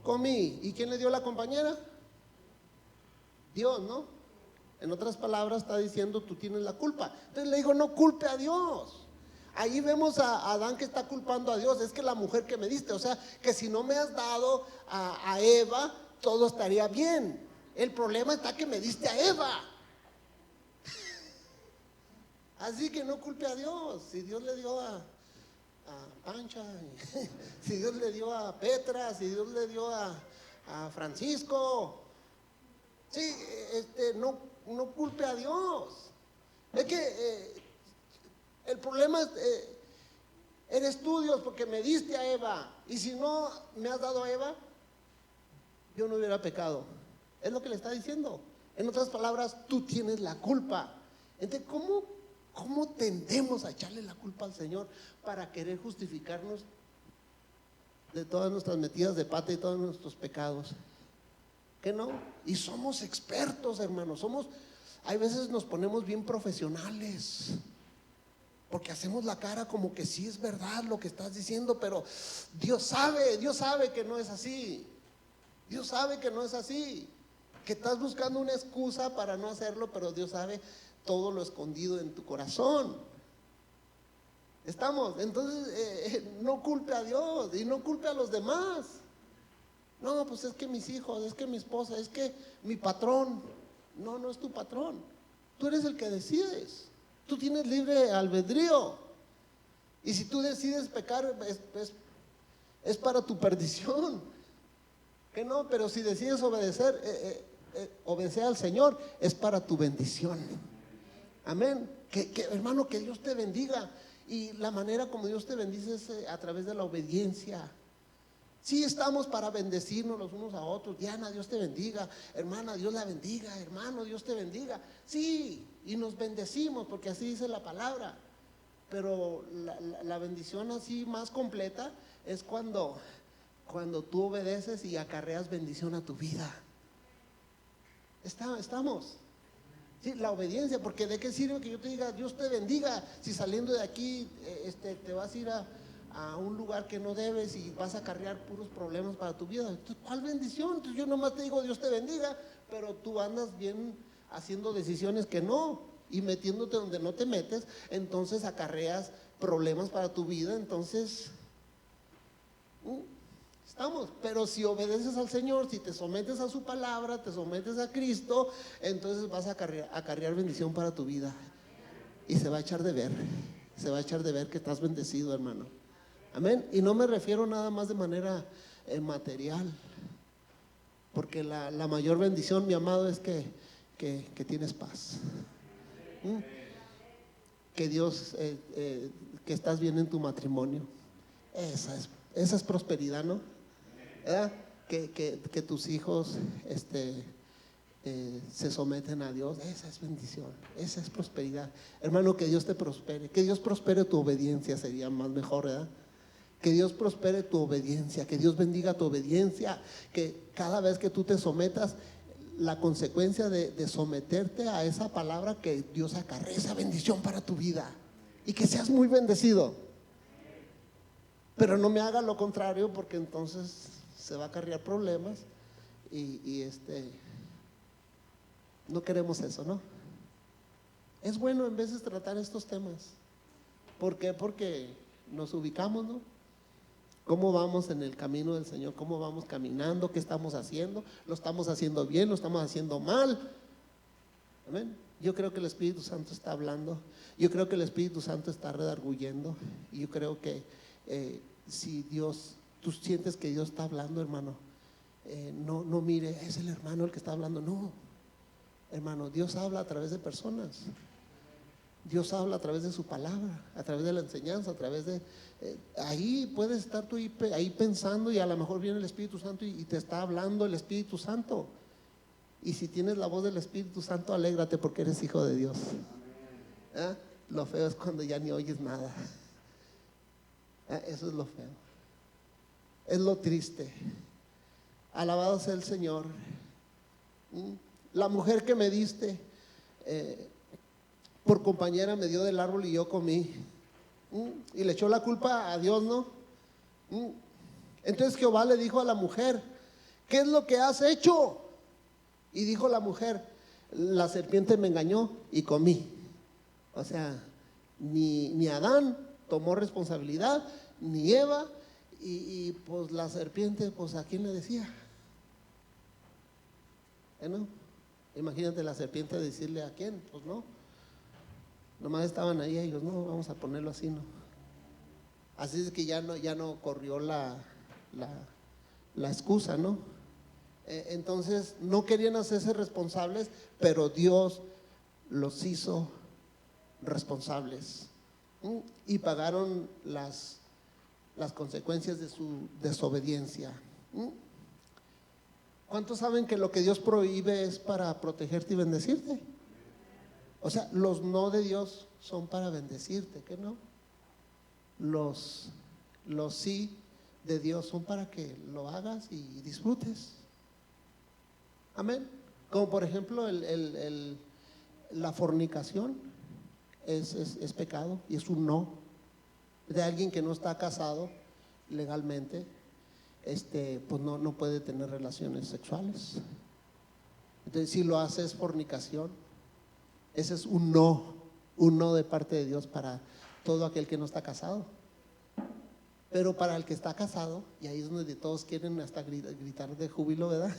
comí. ¿Y quién le dio la compañera? Dios, ¿no? En otras palabras está diciendo, tú tienes la culpa. Entonces le dijo, no culpe a Dios. Ahí vemos a Adán que está culpando a Dios. Es que la mujer que me diste, o sea, que si no me has dado a Eva, todo estaría bien. El problema está que me diste a Eva. Así que no culpe a Dios. Si Dios le dio a Pancha, si Dios le dio a Petra, si Dios le dio a Francisco, sí, no culpe a Dios. Es que el problema eres tú, Dios, porque me diste a Eva. Y si no me has dado a Eva, yo no hubiera pecado. Es lo que le está diciendo. En otras palabras, tú tienes la culpa. Entonces, ¿cómo tendemos a echarle la culpa al Señor para querer justificarnos de todas nuestras metidas de pata y todos nuestros pecados? ¿Qué no? Y somos expertos, hermanos. Hay veces nos ponemos bien profesionales, porque hacemos la cara como que sí es verdad lo que estás diciendo, pero Dios sabe que no es así. Dios sabe que no es así, que estás buscando una excusa para no hacerlo, pero Dios sabe todo lo escondido en tu corazón. Estamos, entonces no culpe a Dios y no culpe a los demás. No, pues es que mis hijos, es que mi esposa, es que mi patrón. No es tu patrón. Tú eres el que decides. Tú tienes libre albedrío. Y si tú decides pecar, es para tu perdición. Que no, pero si decides obedecer, obedecer al Señor, es para tu bendición. Amén. Hermano, que Dios te bendiga. Y la manera como Dios te bendice es a través de la obediencia. Sí, estamos para bendecirnos los unos a otros. Diana, Dios te bendiga. Hermana, Dios la bendiga. Hermano, Dios te bendiga. Sí, y nos bendecimos porque así dice la palabra. Pero la bendición así más completa es cuando tú obedeces y acarreas bendición a tu vida. Estamos. Sí, la obediencia, porque ¿de qué sirve que yo te diga Dios te bendiga si saliendo de aquí te vas a ir a un lugar que no debes y vas a acarrear puros problemas para tu vida? Entonces, ¿cuál bendición? Entonces, yo nomás te digo Dios te bendiga, pero tú andas bien haciendo decisiones que no y metiéndote donde no te metes, entonces acarreas problemas para tu vida. Entonces estamos, pero si obedeces al Señor, si te sometes a su palabra, te sometes a Cristo, entonces vas a acarrear bendición para tu vida y se va a echar de ver que estás bendecido, hermano. Amén. Y no me refiero nada más de manera material. Porque la mayor bendición, mi amado, es que tienes paz. Que Dios, que estás bien en tu matrimonio. Esa es prosperidad, ¿no? ¿Verdad? Que tus hijos se someten a Dios. Esa es bendición, esa es prosperidad. Hermano, que Dios te prospere. Que Dios prospere tu obediencia, sería más mejor, ¿verdad? Que Dios prospere tu obediencia, que Dios bendiga tu obediencia, que cada vez que tú te sometas, la consecuencia de someterte a esa palabra, que Dios acarree esa bendición para tu vida y que seas muy bendecido. Pero no me haga lo contrario, porque entonces se va a acarrear problemas y no queremos eso, ¿no? Es bueno en veces tratar estos temas. ¿Por qué? Porque nos ubicamos, ¿no? ¿Cómo vamos en el camino del Señor? ¿Cómo vamos caminando? ¿Qué estamos haciendo? ¿Lo estamos haciendo bien? ¿Lo estamos haciendo mal? Amén. Yo creo que el Espíritu Santo está hablando. Yo creo que el Espíritu Santo está redarguyendo. Y yo creo que si tú sientes que Dios está hablando, hermano, no mire, es el hermano el que está hablando. No, hermano, Dios habla a través de personas. Dios habla a través de su palabra, a través de la enseñanza, a través de… ahí puedes estar tú ahí pensando, y a lo mejor viene el Espíritu Santo y te está hablando el Espíritu Santo. Y si tienes la voz del Espíritu Santo, alégrate, porque eres hijo de Dios. ¿Eh? Lo feo es cuando ya ni oyes nada. Eso es lo feo. Es lo triste. Alabado sea el Señor. La mujer que me diste por compañera me dio del árbol y yo comí. Y le echó la culpa a Dios, ¿no? Entonces Jehová le dijo a la mujer: ¿qué es lo que has hecho? Y dijo la mujer: la serpiente me engañó y comí. O sea, ni Adán tomó responsabilidad, ni Eva, y pues la serpiente, pues ¿a quién le decía? ¿No? Imagínate la serpiente decirle a quién, pues no. Nomás estaban ahí ellos, no, vamos a ponerlo así, ¿no? Así es que ya no corrió la excusa, ¿no? Entonces no querían hacerse responsables, pero Dios los hizo responsables. Y pagaron las consecuencias de su desobediencia. ¿Cuántos saben que lo que Dios prohíbe es para protegerte y bendecirte? O sea, los no de Dios son para bendecirte, ¿qué no? Los sí de Dios son para que lo hagas y disfrutes. Amén. Como por ejemplo la fornicación es pecado y es un no de alguien que no está casado legalmente. Pues no puede tener relaciones sexuales. Entonces, si lo hace, es fornicación. Ese es un no de parte de Dios para todo aquel que no está casado. Pero para el que está casado, y ahí es donde todos quieren hasta gritar de júbilo, ¿verdad?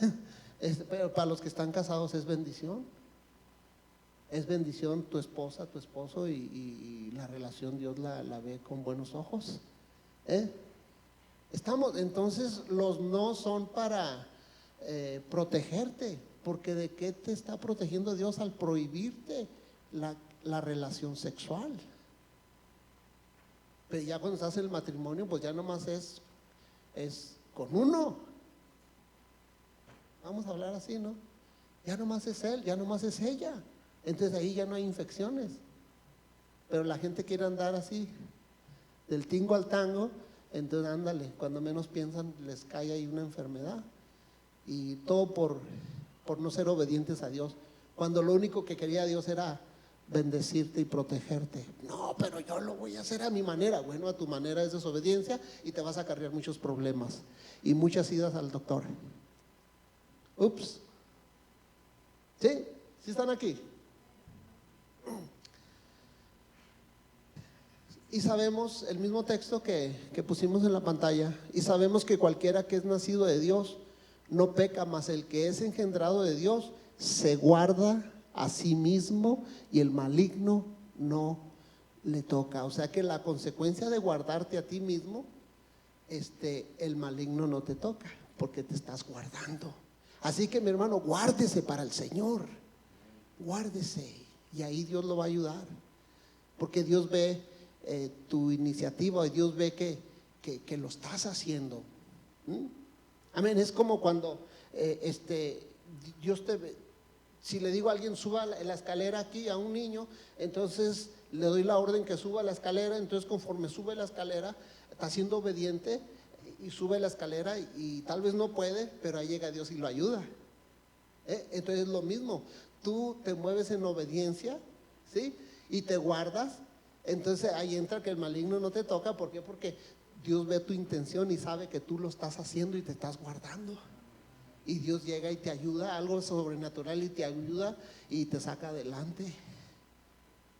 Pero para los que están casados es bendición. Es bendición tu esposa, tu esposo, y la relación Dios la ve con buenos ojos. Entonces los no son para protegerte, porque ¿de qué te está protegiendo Dios al prohibirte la relación sexual? Pero ya cuando estás en el matrimonio, pues ya nomás es con uno. Vamos a hablar así, ¿no? Ya nomás es él, ya nomás es ella. Entonces ahí ya no hay infecciones. Pero la gente quiere andar así, del tingo al tango. Entonces ándale, cuando menos piensan les cae ahí una enfermedad. Y todo por no ser obedientes a Dios, cuando lo único que quería Dios era bendecirte y protegerte. No, pero yo lo voy a hacer a mi manera. Bueno, a tu manera es desobediencia y te vas a acarrear muchos problemas y muchas idas al doctor. Ups. ¿Sí? ¿Sí están aquí? Y sabemos el mismo texto que pusimos en la pantalla, y sabemos que cualquiera que es nacido de Dios no peca, mas el que es engendrado de Dios se guarda a sí mismo, y el maligno no le toca. O sea que la consecuencia de guardarte a ti mismo el maligno no te toca, porque te estás guardando. Así que mi hermano, guárdese para el Señor, guárdese, y ahí Dios lo va a ayudar, porque Dios ve tu iniciativa, y Dios ve que lo estás haciendo. Amén. Es como cuando Dios te ve. Si le digo a alguien suba la escalera aquí a un niño, entonces le doy la orden que suba la escalera. Entonces conforme sube la escalera está siendo obediente y sube la escalera, y tal vez no puede, pero ahí llega Dios y lo ayuda. Entonces es lo mismo, tú te mueves en obediencia, ¿sí? Y te guardas. Entonces ahí entra que el maligno no te toca. ¿Por qué? Porque Dios ve tu intención y sabe que tú lo estás haciendo y te estás guardando. Y Dios llega y te ayuda, algo sobrenatural, y te ayuda y te saca adelante.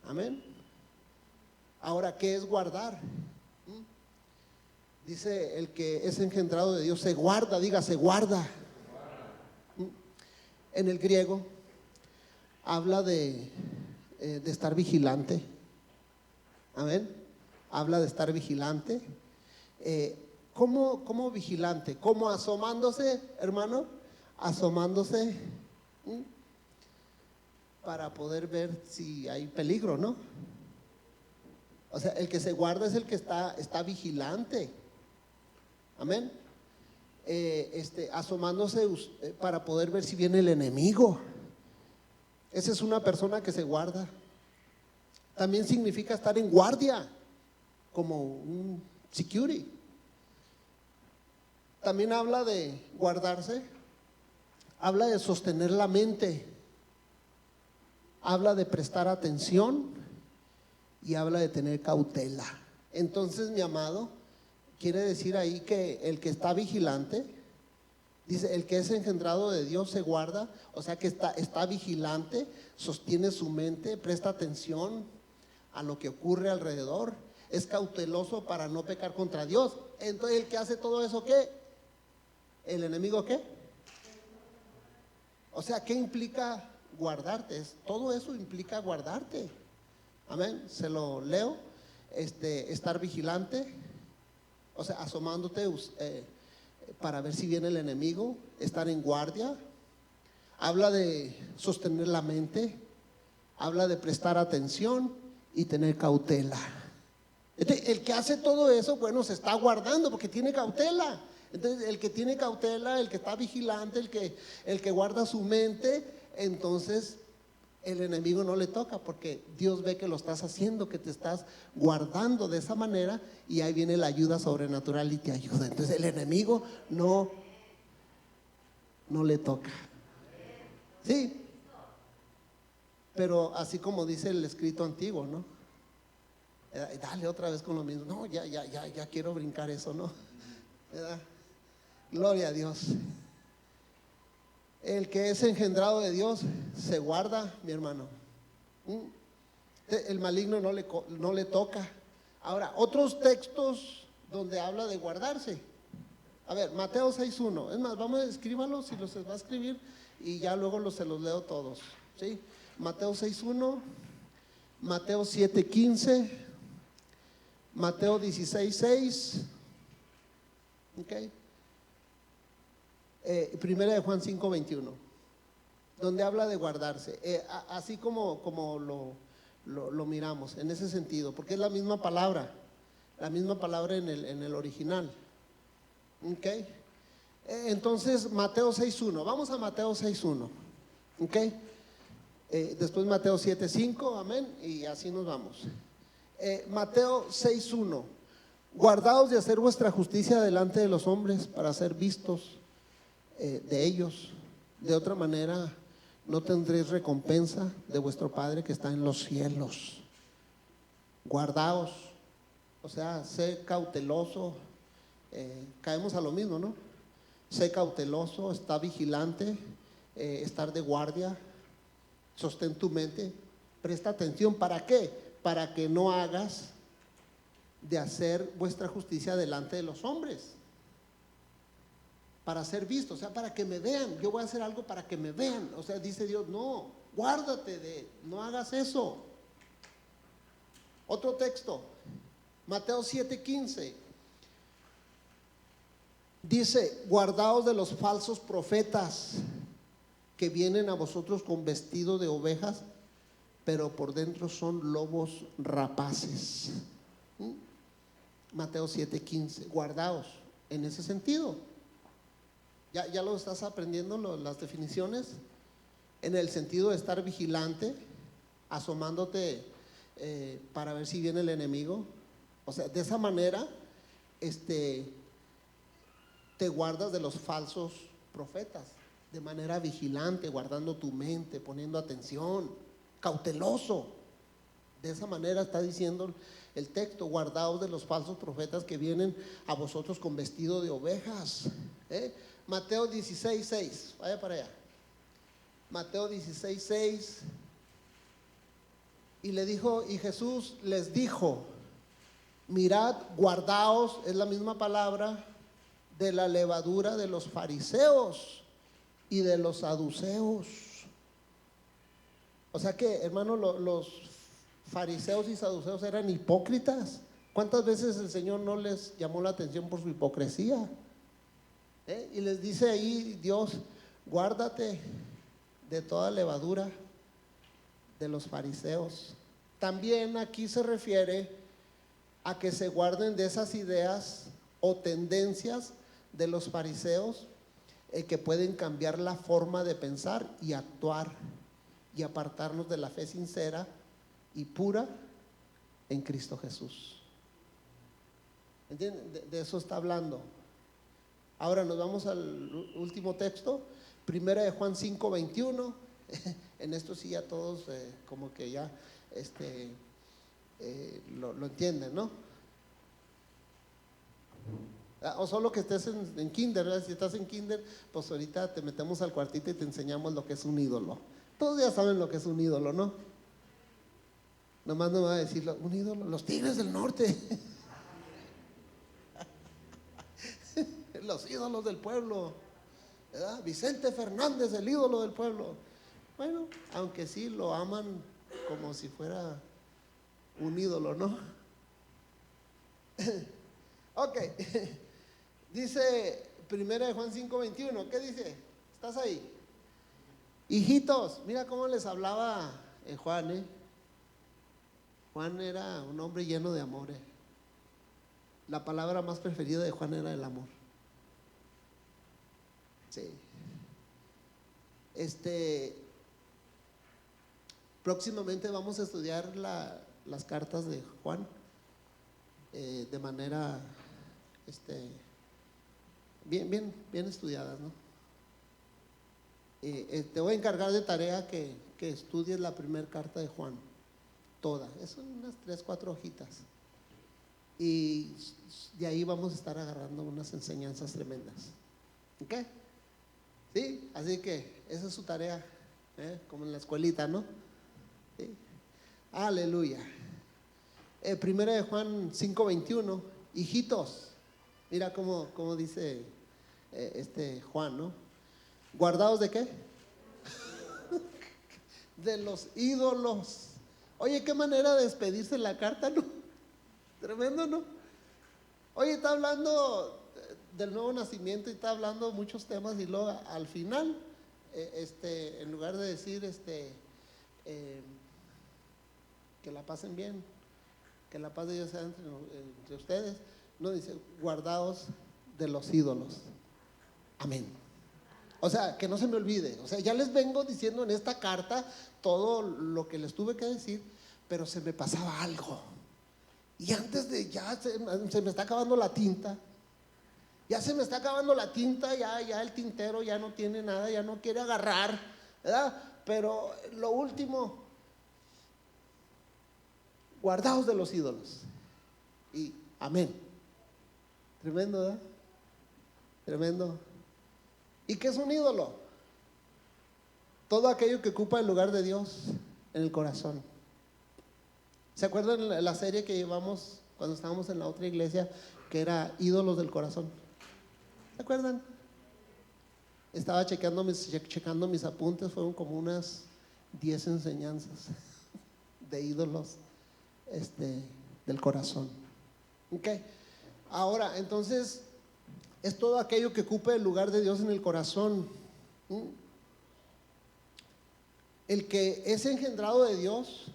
Amén. Ahora, ¿qué es guardar? Dice: el que es engendrado de Dios se guarda. Diga, se guarda. En el griego habla de estar vigilante. Amén. Habla de estar vigilante. ¿Cómo vigilante? ¿Cómo asomándose, hermano? Asomándose para poder ver si hay peligro, ¿no? O sea, el que se guarda es el que está vigilante. Amén. Asomándose para poder ver si viene el enemigo. Esa es una persona que se guarda. También significa estar en guardia, como un security. También habla de guardarse, habla de sostener la mente, habla de prestar atención y habla de tener cautela. Entonces, mi amado, quiere decir ahí que el que está vigilante, dice, el que es engendrado de Dios se guarda, o sea que está vigilante, sostiene su mente, presta atención a lo que ocurre alrededor, es cauteloso para no pecar contra Dios. Entonces, el que hace todo eso, ¿qué? ¿El enemigo qué? O sea, ¿qué implica guardarte? Todo eso implica guardarte. Amén. Se lo leo. Estar vigilante, o sea, asomándote para ver si viene el enemigo. Estar en guardia. Habla de sostener la mente. Habla de prestar atención y tener cautela. El que hace todo eso, bueno, se está guardando porque tiene cautela. Entonces, el que tiene cautela, el que está vigilante, el que guarda su mente, entonces el enemigo no le toca, porque Dios ve que lo estás haciendo, que te estás guardando de esa manera, y ahí viene la ayuda sobrenatural y te ayuda. Entonces el enemigo no le toca. Sí, pero así como dice el escrito antiguo, ¿no? Dale otra vez con lo mismo. No, ya quiero brincar eso, ¿no? ¿Verdad? Gloria a Dios. El que es engendrado de Dios se guarda, mi hermano. El maligno no le toca. Ahora, otros textos donde habla de guardarse. A ver, Mateo 6:1. Es más, vamos, escríbanlos si los va a escribir, y ya luego se los leo todos, ¿sí? Mateo 6:1, Mateo 7:15, Mateo 16:6. ¿Ok? Primera de Juan 5:21, donde habla de guardarse, así como lo miramos en ese sentido, porque es la misma palabra en el original. ¿Ok? Entonces, Mateo 6:1, vamos a Mateo 6:1. ¿Ok? Después Mateo 7:5, amén, y así nos vamos. Mateo 6:1, guardaos de hacer vuestra justicia delante de los hombres para ser vistos de ellos. De otra manera no tendréis recompensa de vuestro Padre que está en los cielos. Guardaos, o sea, sé cauteloso. Caemos a lo mismo, ¿no? Sé cauteloso, está vigilante, estar de guardia, sostén tu mente, presta atención. ¿Para qué? Para que no hagas de hacer vuestra justicia delante de los hombres, para ser visto, o sea, para que me vean. Yo voy a hacer algo para que me vean. O sea, dice Dios, no, guárdate no hagas eso. Otro texto, Mateo 7:15. Dice, guardaos de los falsos profetas que vienen a vosotros con vestido de ovejas, pero por dentro son lobos rapaces. Mateo 7:15, guardaos en ese sentido. Ya lo estás aprendiendo, las definiciones, en el sentido de estar vigilante, asomándote para ver si viene el enemigo. O sea, de esa manera te guardas de los falsos profetas, de manera vigilante, guardando tu mente, poniendo atención, cauteloso. De esa manera está diciendo el texto, guardaos de los falsos profetas que vienen a vosotros con vestido de ovejas. Mateo 16:6, vaya para allá. Mateo 16:6. Y Jesús les dijo, mirad, guardaos, es la misma palabra, de la levadura de los fariseos y de los saduceos. O sea que, hermano, los fariseos y saduceos eran hipócritas. ¿Cuántas veces el Señor no les llamó la atención por su hipocresía? Y les dice ahí Dios, guárdate de toda levadura de los fariseos. También aquí se refiere a que se guarden de esas ideas o tendencias de los fariseos que pueden cambiar la forma de pensar y actuar y apartarnos de la fe sincera y pura en Cristo Jesús. ¿Entienden? De eso está hablando. Ahora nos vamos al último texto, primera de Juan 5:21. En esto sí ya todos como que ya lo entienden, ¿no? O solo que estés en kinder, ¿verdad? Si estás en kinder, pues ahorita te metemos al cuartito y te enseñamos lo que es un ídolo. Todos ya saben lo que es un ídolo, ¿no? Nomás no me va a decir un ídolo, los Tigres del Norte. Los ídolos del pueblo, ¿verdad? Vicente Fernández, el ídolo del pueblo. Bueno, aunque sí lo aman como si fuera un ídolo, ¿no? Ok. Dice primera de Juan 5:21, ¿qué dice? ¿Estás ahí? Hijitos, mira cómo les hablaba Juan, Juan era un hombre lleno de amor. La palabra más preferida de Juan era el amor. Sí. Próximamente vamos a estudiar las cartas de Juan de manera bien estudiadas, ¿no? Te voy a encargar de tarea que estudies la primera carta de Juan, toda, son unas 3-4 hojitas, y de ahí vamos a estar agarrando unas enseñanzas tremendas. ¿Ok? ¿Sí? Así que esa es su tarea, como en la escuelita, ¿no? ¿Sí? Aleluya. Primera de Juan 5:21, hijitos, mira cómo dice Juan, ¿no? ¿Guardados de qué? De los ídolos. Oye, qué manera de despedirse la carta, ¿no? Tremendo, ¿no? Oye, está hablando del nuevo nacimiento y está hablando muchos temas, y luego al final en lugar de decir que la pasen bien, que la paz de Dios sea entre ustedes, no, dice guardaos de los ídolos. Amén. O sea, que no se me olvide. O sea, ya les vengo diciendo en esta carta todo lo que les tuve que decir, pero se me pasaba algo. Y antes de ya se me está acabando la tinta. Ya se me está acabando la tinta, ya el tintero ya no tiene nada, ya no quiere agarrar, ¿verdad? Pero lo último, guardaos de los ídolos. Y amén. Tremendo, ¿verdad? Tremendo. ¿Y qué es un ídolo? Todo aquello que ocupa el lugar de Dios en el corazón. ¿Se acuerdan la serie que llevamos cuando estábamos en la otra iglesia, que era Ídolos del Corazón? ¿Se acuerdan? Estaba checando mis apuntes, fueron como unas 10 enseñanzas de ídolos del corazón. Ok. Ahora, entonces, es todo aquello que ocupe el lugar de Dios en el corazón. El que es engendrado de Dios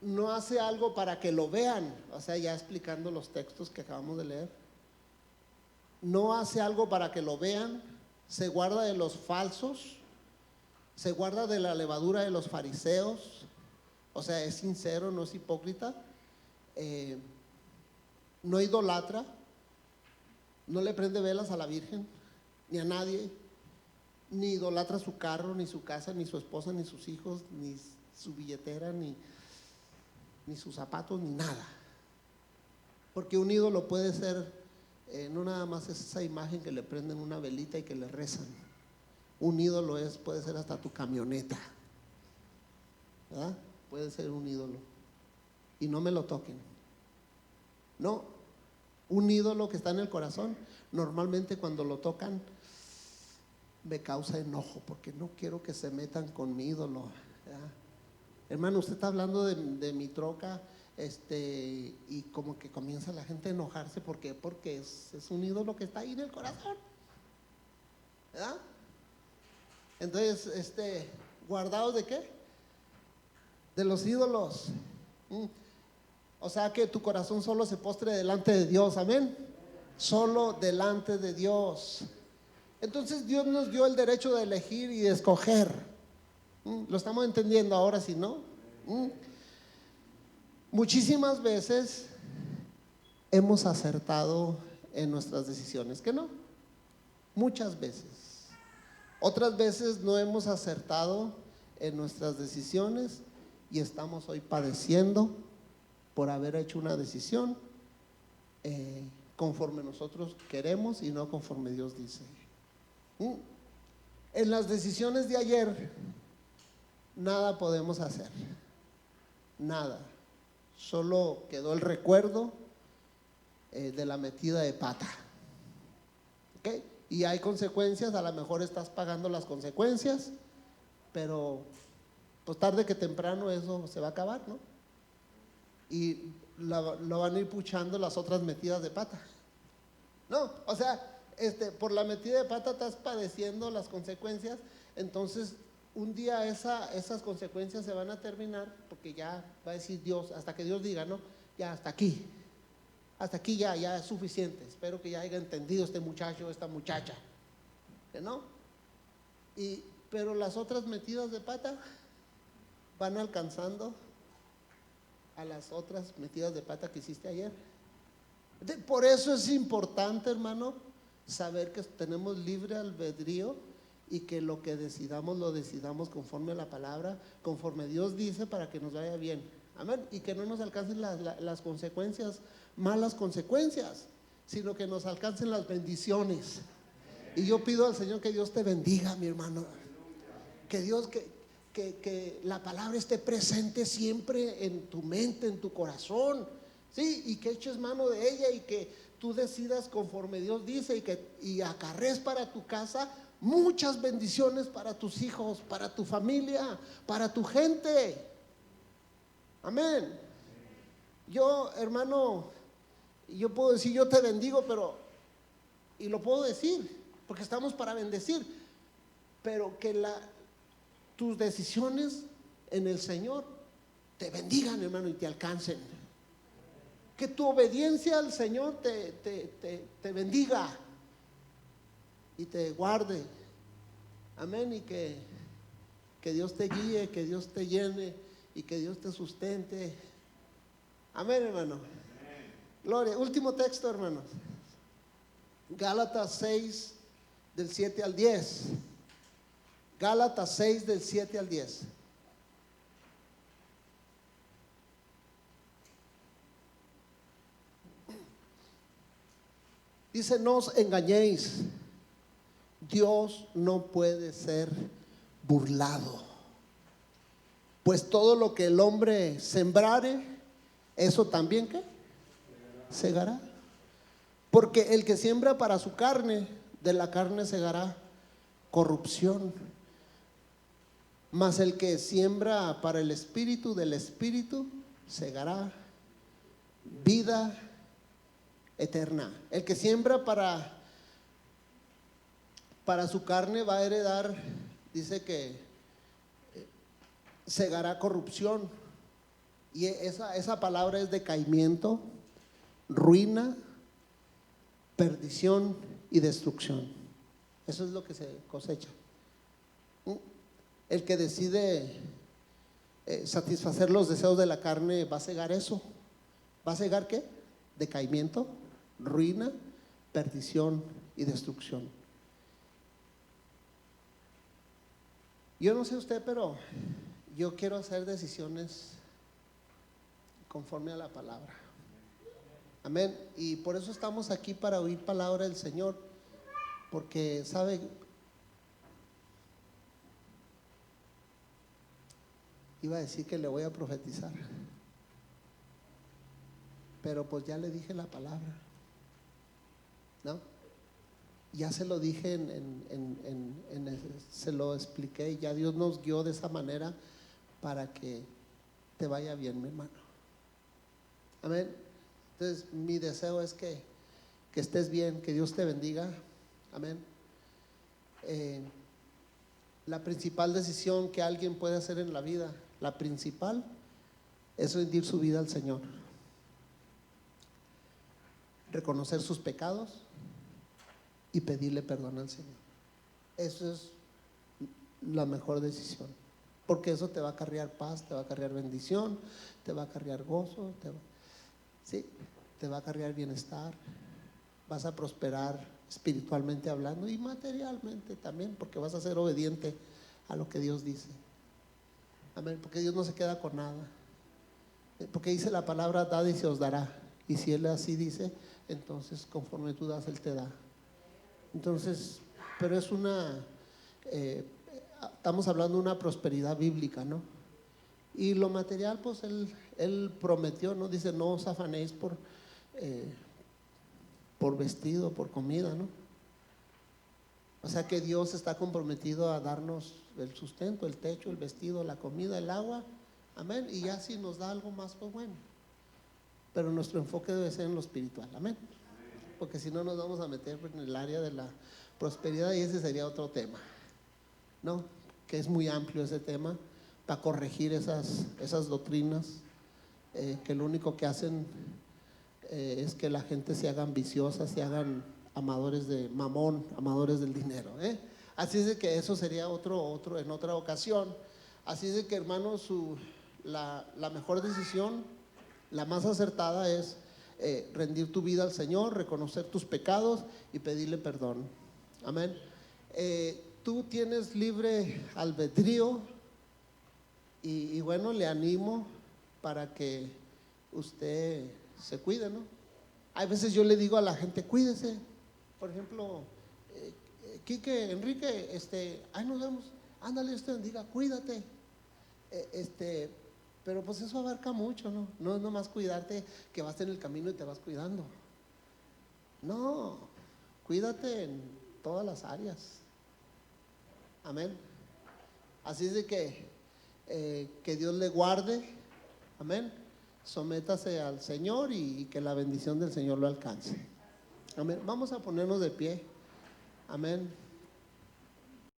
no hace algo para que lo vean, o sea, ya explicando los textos que acabamos de leer, no hace algo para que lo vean, se guarda de los falsos, se guarda de la levadura de los fariseos, o sea, es sincero, no es hipócrita, no idolatra, no le prende velas a la Virgen, ni a nadie, ni idolatra su carro, ni su casa, ni su esposa, ni sus hijos, ni su billetera, ni sus zapatos, ni nada. Porque un ídolo puede ser, no nada más es esa imagen que le prenden una velita y que le rezan. Un ídolo puede ser hasta tu camioneta, ¿verdad? Puede ser un ídolo. Y no me lo toquen. No, un ídolo que está en el corazón, normalmente cuando lo tocan, me causa enojo, porque no quiero que se metan con mi ídolo, ¿verdad? Hermano, usted está hablando de mi troca, y como que comienza la gente a enojarse. ¿Por qué? Porque es un ídolo que está ahí en el corazón, ¿verdad? Entonces, ¿guardados de qué? De los ídolos. O sea que tu corazón solo se postre delante de Dios, amén. Solo delante de Dios. Entonces Dios nos dio el derecho de elegir y de escoger. ¿Lo estamos entendiendo ahora, si no? Muchísimas veces hemos acertado en nuestras decisiones, ¿que no? Muchas veces. Otras veces no hemos acertado en nuestras decisiones y estamos hoy padeciendo por haber hecho una decisión conforme nosotros queremos y no conforme Dios dice. En las decisiones de ayer nada podemos hacer, nada, solo quedó el recuerdo de la metida de pata, ¿ok? Y hay consecuencias, a lo mejor estás pagando las consecuencias, pero pues tarde que temprano eso se va a acabar, ¿no? Y lo van a ir puchando las otras metidas de pata. No, o sea, por la metida de pata estás padeciendo las consecuencias. Entonces un día esas consecuencias se van a terminar, porque ya va a decir Dios, hasta que Dios diga, no, ya hasta aquí ya es suficiente. Espero que ya haya entendido este muchacho, esta muchacha, ¿no? Pero las otras metidas de pata van alcanzando a las otras metidas de pata que hiciste ayer. Por eso es importante, hermano, saber que tenemos libre albedrío y que lo que decidamos lo decidamos conforme a la palabra, conforme Dios dice, para que nos vaya bien. Amén. Y que no nos alcancen las consecuencias, malas consecuencias, sino que nos alcancen las bendiciones. Y yo pido al Señor que Dios te bendiga, mi hermano. Que Dios, que la palabra esté presente siempre en tu mente, en tu corazón, ¿sí? Y que eches mano de ella y que tú decidas conforme Dios dice y acarrees para tu casa muchas bendiciones para tus hijos, para tu familia, para tu gente. Amén. Yo, hermano, yo puedo decir yo te bendigo, y lo puedo decir porque estamos para bendecir, pero que tus decisiones en el Señor te bendigan, hermano, y te alcancen. Que tu obediencia al Señor te bendiga y te guarde. Amén. Y que Dios te guíe, que Dios te llene y que Dios te sustente. Amén, hermano. Gloria. Último texto, hermanos. Gálatas 6 del 7 al 10. Gálatas 6 del 7 al 10. Dice: no os engañéis, Dios no puede ser burlado, pues todo lo que el hombre sembrare, eso también ¿qué? Segará. Porque el que siembra para su carne, de la carne segará corrupción, mas el que siembra para el espíritu, del espíritu segará vida eterna. El que siembra para su carne va a heredar, dice que segará corrupción. Y esa palabra es decaimiento, ruina, perdición y destrucción. Eso es lo que se cosecha. El que decide satisfacer los deseos de la carne va a cegar eso. ¿Va a cegar qué? Decaimiento, ruina, perdición y destrucción. Yo no sé usted, pero yo quiero hacer decisiones conforme a la palabra. Amén. Y por eso estamos aquí, para oír palabra del Señor, porque sabe, iba a decir que le voy a profetizar, pero pues ya le dije la palabra, ¿no? Ya se lo dije se lo expliqué, y ya Dios nos guió de esa manera para que te vaya bien, mi hermano. Amén. Entonces mi deseo es que estés bien, que Dios te bendiga. Amén. La principal decisión que alguien puede hacer en la vida, la principal, es rendir su vida al Señor, reconocer sus pecados y pedirle perdón al Señor. Eso es la mejor decisión, porque eso te va a acarrear paz, te va a acarrear bendición, te va a acarrear gozo, te va a acarrear bienestar, vas a prosperar espiritualmente hablando y materialmente también, porque vas a ser obediente a lo que Dios dice. Amén. Porque Dios no se queda con nada, porque dice la palabra: dad y se os dará. Y si Él así dice, entonces conforme tú das, Él te da. Entonces, pero es estamos hablando de una prosperidad bíblica, ¿no? Y lo material, pues Él prometió, ¿no? Dice: no os afanéis por vestido, por comida, ¿no? O sea que Dios está comprometido a darnos el sustento, el techo, el vestido, la comida, el agua. Amén. Y ya si nos da algo más, pues bueno. Pero nuestro enfoque debe ser en lo espiritual. Amén. Porque si no, nos vamos a meter en el área de la prosperidad, y ese sería otro tema, ¿no? Que es muy amplio ese tema, para corregir esas doctrinas que lo único que hacen es que la gente se haga ambiciosa, se hagan amadores de mamón, amadores del dinero, Así es de que eso sería otro en otra ocasión. Así es de que, hermanos, la mejor decisión, la más acertada, es rendir tu vida al Señor, reconocer tus pecados y pedirle perdón. Amén. Tú tienes libre albedrío, y bueno, le animo para que usted se cuide, ¿no? Hay veces yo le digo a la gente: cuídese. Por ejemplo, Quique, Enrique, ahí nos vemos, ándale, Dios te bendiga, cuídate. Pero pues eso abarca mucho, ¿no? No es nomás cuidarte que vas en el camino y te vas cuidando. No, cuídate en todas las áreas. Amén. Así es de que Dios le guarde. Amén. Sométase al Señor y que la bendición del Señor lo alcance. Amén. Vamos a ponernos de pie. Amén.